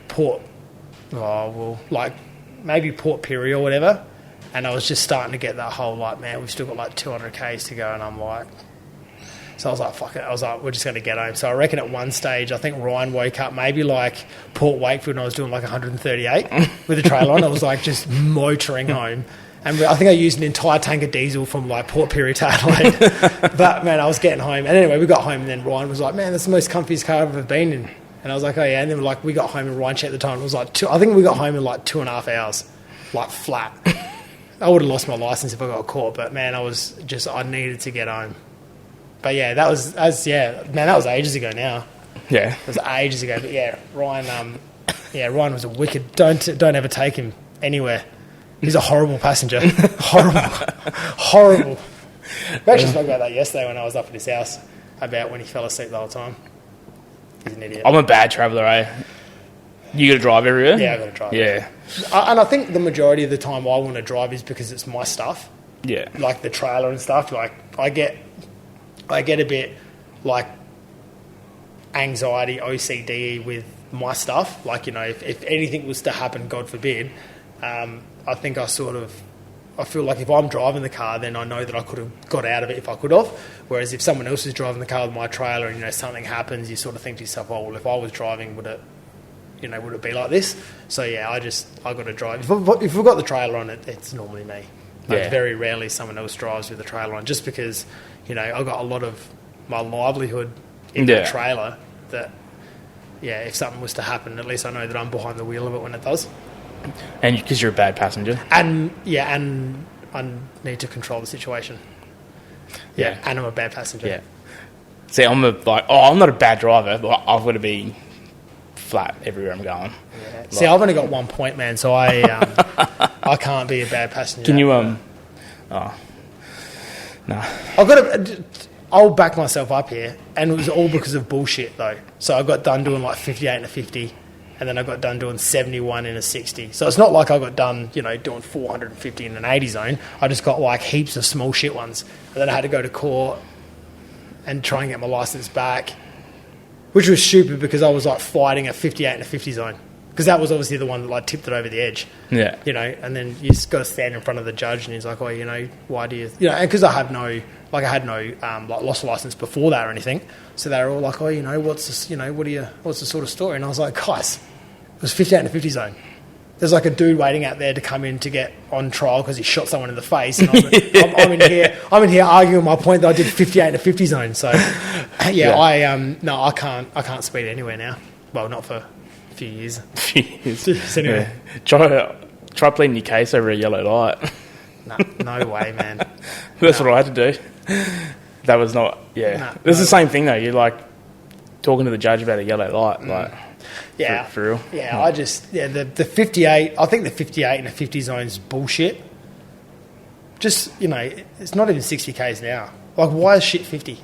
maybe Port Pirie or whatever, and I was just starting to get that whole, like, man, we've still got, like, 200 Ks to go, and I'm like... So I was like, fuck it. I was like, we're just going to get home. So I reckon at one stage, I think Ryan woke up maybe like Port Wakefield, and I was doing like 138 with the trailer on. I was like just motoring home. And I think I used an entire tank of diesel from like Port Pirie to Adelaide. But man, I was getting home. And anyway, we got home, and then Ryan was like, man, that's the most comfiest car I've ever been in. And I was like, oh yeah. And then like we got home, and Ryan checked the time. It was like I think we got home in like 2.5 hours, like flat. I would have lost my license if I got caught. But man, I needed to get home. But yeah, that was ages ago now. Yeah. It was ages ago. But yeah, Ryan was a wicked. Don't ever take him anywhere. He's a horrible passenger. Horrible. We actually spoke about that yesterday when I was up at his house, about when he fell asleep the whole time. He's an idiot. I'm a bad traveller, eh? You got to drive everywhere? Yeah, I got to drive. Yeah. And I think the majority of the time I want to drive is because it's my stuff. Yeah. Like the trailer and stuff. Like I get a bit like anxiety, OCD with my stuff. Like, you know, if anything was to happen, God forbid, I think I feel like if I'm driving the car, then I know that I could have got out of it if I could have. Whereas if someone else is driving the car with my trailer and, you know, something happens, you sort of think to yourself, oh, well, if I was driving, would it be like this? So, yeah, I got to drive. If we've got the trailer on it, it's normally me. Like, very rarely someone else drives with the trailer on, just because, you know, I've got a lot of my livelihood in the trailer that, yeah, if something was to happen, at least I know that I'm behind the wheel of it when it does. And because you're a bad passenger. And I need to control the situation. Yeah, and I'm a bad passenger. Yeah. See, I'm not a bad driver, but I've got to be flat everywhere I'm going. Yeah. Like, see, I've only got 1 point, man, so I can't be a bad passenger. Can you no. I'll back myself up here, and it was all because of bullshit though. So I got done doing like 58 and a 50. And then I got done doing 71 in a 60. So it's not like I got done, you know, doing 450 in an 80 zone. I just got like heaps of small shit ones. And then I had to go to court and try and get my license back, which was stupid because I was like fighting a 58 in a 50 zone. Because that was obviously the one that like tipped it over the edge. Yeah. You know, and then you just got to stand in front of the judge and he's like, oh, you know, why do you... You know, and because I had no loss of license before that or anything. So they were all like, oh, you know, what's this, you know, what's the sort of story? And I was like, guys, it was 58 in a 50 zone. There's like a dude waiting out there to come in to get on trial because he shot someone in the face. And I'm in here arguing my point that I did 58 in a 50 zone. So, yeah. I can't speed anywhere now. Well, not for a few years. So anyway. Yeah. Try pleading your case over a yellow light. No way, man. That's what I had to do. That was not... Yeah. It's the same thing, though. You're, like, talking to the judge about a yellow light. Like, yeah. For real. Yeah, the 58... I think the 58 and the 50 zone is bullshit. Just, you know, it's not even 60 Ks now. Like, why is shit 50?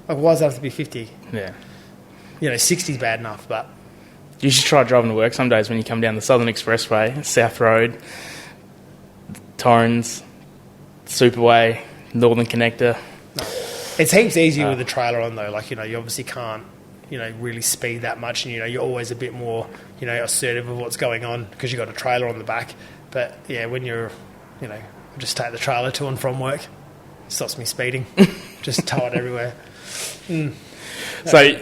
Like, why does it have to be 50? Yeah. You know, 60's bad enough, but... You should try driving to work some days when you come down the Southern Expressway, South Road, Torrens, Superway, Northern Connector. No. It's heaps easier with the trailer on, though. Like, you know, you obviously can't, you know, really speed that much. And, you know, you're always a bit more, you know, assertive of what's going on because you've got a trailer on the back. But, yeah, when you're, you know, I just take the trailer to and from work. Stops me speeding. Just tow it everywhere. So...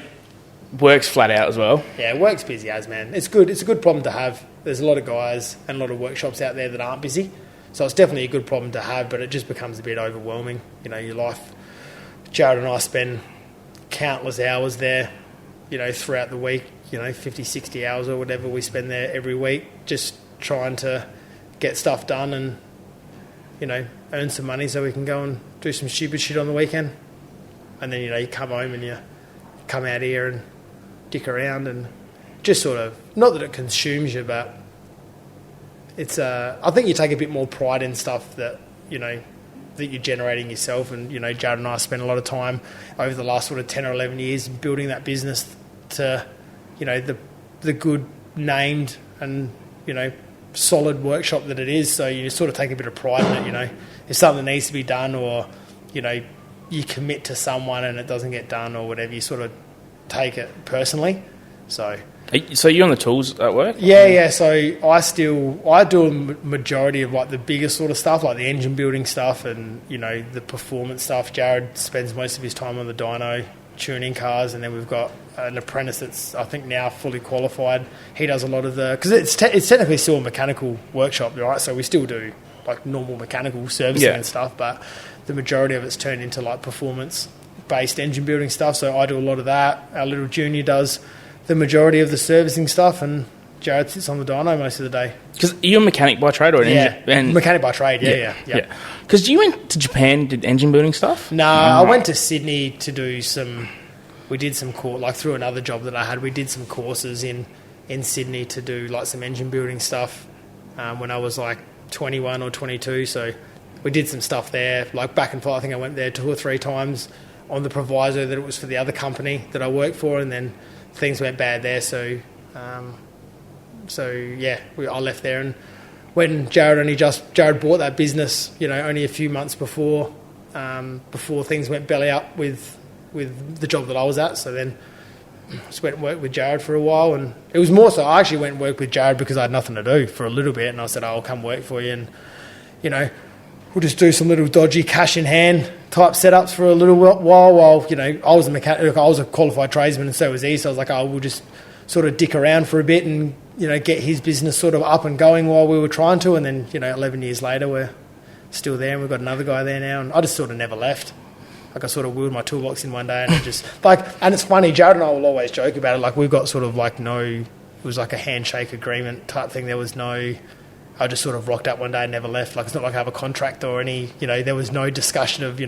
Work's flat out as well. Yeah, work's busy as, man. It's good. It's a good problem to have. There's a lot of guys and a lot of workshops out there that aren't busy. So it's definitely a good problem to have, but it just becomes a bit overwhelming. You know, your life... Jared and I spend countless hours there, you know, throughout the week, you know, 50, 60 hours or whatever we spend there every week, just trying to get stuff done and, you know, earn some money so we can go and do some stupid shit on the weekend. And then, you know, you come home and you come out here and dick around and just sort of, not that it consumes you, but it's I think you take a bit more pride in stuff that, you know, that you're generating yourself. And, you know, Jared and I spent a lot of time over the last sort of 10 or 11 years building that business to, you know, the good named and, you know, solid workshop that it is. So you sort of take a bit of pride in it, you know. If something needs to be done or, you know, you commit to someone and it doesn't get done or whatever, you sort of take it personally. So So you're on the tools at work? yeah. So I do a majority of like the bigger sort of stuff, like the engine building stuff and the performance stuff. Jared spends most of his time on the dyno tuning cars, and then we've got an apprentice that's I think now fully qualified. He does a lot of because it's technically still a mechanical workshop, right? So we still do like normal mechanical servicing and stuff, but the majority of it's turned into like performance based engine building stuff. So I do a lot of that. Our little junior does the majority of the servicing stuff, and Jared sits on the dyno most of the day. Because you're a mechanic by trade or an engine? Mechanic by trade, yeah. Because you went to Japan, did engine building stuff? No, I went to Sydney to do we did some like through another job that I had, we did some courses in Sydney to do like some engine building stuff when I was like 21 or 22. So we did some stuff there, like back and forth. I think I went there 2 or 3 times on the proviso that it was for the other company that I worked for, and then things went bad there. So I left there, and when Jared bought that business, only a few months before things went belly up with the job that I was at. So then just went and worked with Jared for a while, and it was more so I actually went and worked with Jared because I had nothing to do for a little bit, and I said, I'll come work for you, and we'll just do some little dodgy cash in hand type setups for a little while I was a mechanic. I was a qualified tradesman, and so was he. So I was like, we'll just sort of dick around for a bit and get his business sort of up and going while we were trying to. And then 11 years later, we're still there, and we've got another guy there now. And I just sort of never left. Like I sort of wheeled my toolbox in one day, and it just and it's funny. Jared and I will always joke about it. Like we've got sort of like it was like a handshake agreement type thing. There was no. I just sort of rocked up one day and never left. Like it's not like I have a contract or any, there was no discussion of,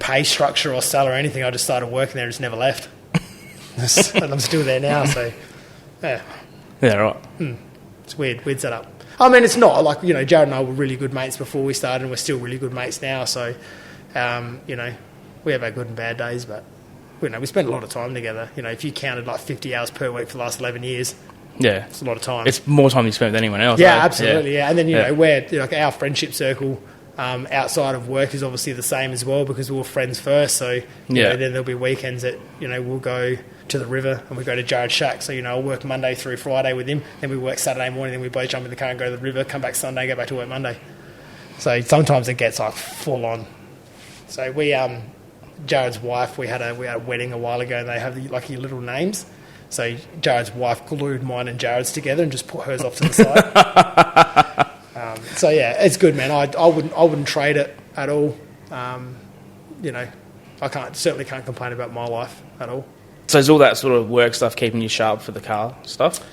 pay structure or salary or anything. I just started working there and just never left. And I'm still there now, so yeah. Yeah, right. It's weird setup. I mean, it's not like, Jared and I were really good mates before we started, and we're still really good mates now. So, we have our good and bad days, but we spend a lot of time together. If you counted like 50 hours per week for the last 11 years, yeah, it's a lot of time. It's more time you spend with anyone else. Yeah, absolutely. Yeah, and then we're like our friendship circle outside of work is obviously the same as well, because we were friends first. So then there'll be weekends that we'll go to the river and we go to Jared's shack. So I'll work Monday through Friday with him. Then we work Saturday morning. Then we both jump in the car and go to the river. Come back Sunday. Go back to work Monday. So sometimes it gets like full on. So we Jared's wife, we had a wedding a while ago, and they have like your little names. So Jared's wife glued mine and Jared's together and just put hers off to the side. So yeah, it's good, man. I wouldn't trade it at all. I certainly can't complain about my life at all. So is all that sort of work stuff keeping you sharp for the car stuff?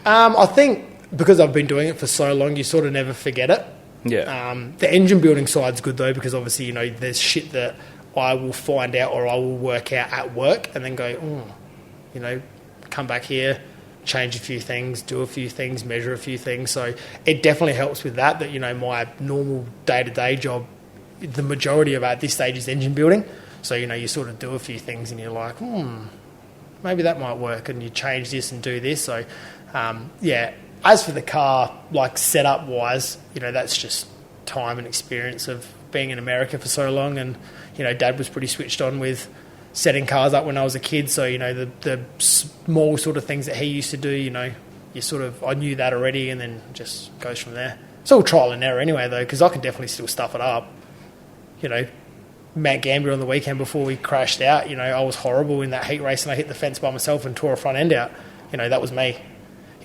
I think because I've been doing it for so long, you sort of never forget it. Yeah. The engine building side's good though, because obviously there's shit that I will find out or I will work out at work and then go, come back here, change a few things, do a few things, measure a few things. So it definitely helps with that my normal day-to-day job, the majority of it at this stage is engine building. So, you sort of do a few things and you're like, maybe that might work, and you change this and do this. So, as for the car, like setup-wise, that's just time and experience of being in America for so long. And, Dad was pretty switched on with setting cars up when I was a kid, so the small sort of things that he used to do, I knew that already, and then just goes from there. It's all trial and error anyway, though, because I can definitely still stuff it up. Matt Gambier on the weekend before we crashed out, I was horrible in that heat race, and I hit the fence by myself and tore a front end out. That was me.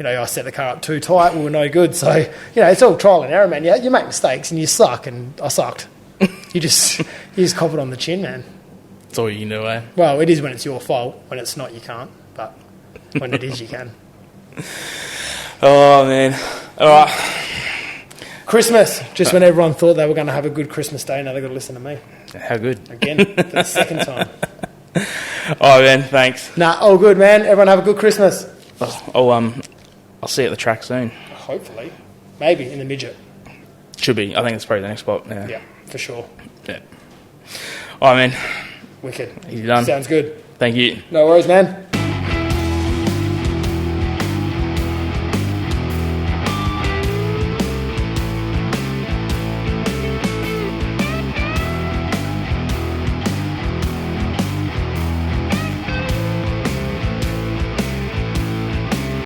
I set the car up too tight, we were no good. So, it's all trial and error, man. Yeah, you make mistakes and you suck, and I sucked. You just cop it on the chin, man. That's all you can do, eh? Well, it is when it's your fault. When it's not, you can't. But when it is, you can. Oh, man. All right. Christmas. Just when everyone thought they were going to have a good Christmas day, now they've got to listen to me. How good. Again, for the second time. Oh, man, thanks. Nah, all good, man. Everyone have a good Christmas. I'll see you at the track soon. Hopefully. Maybe in the midget. Should be. I think it's probably the next spot. Yeah, for sure. Yeah. All right, man. Wicked. Easy done. Sounds good. Thank you. No worries, man.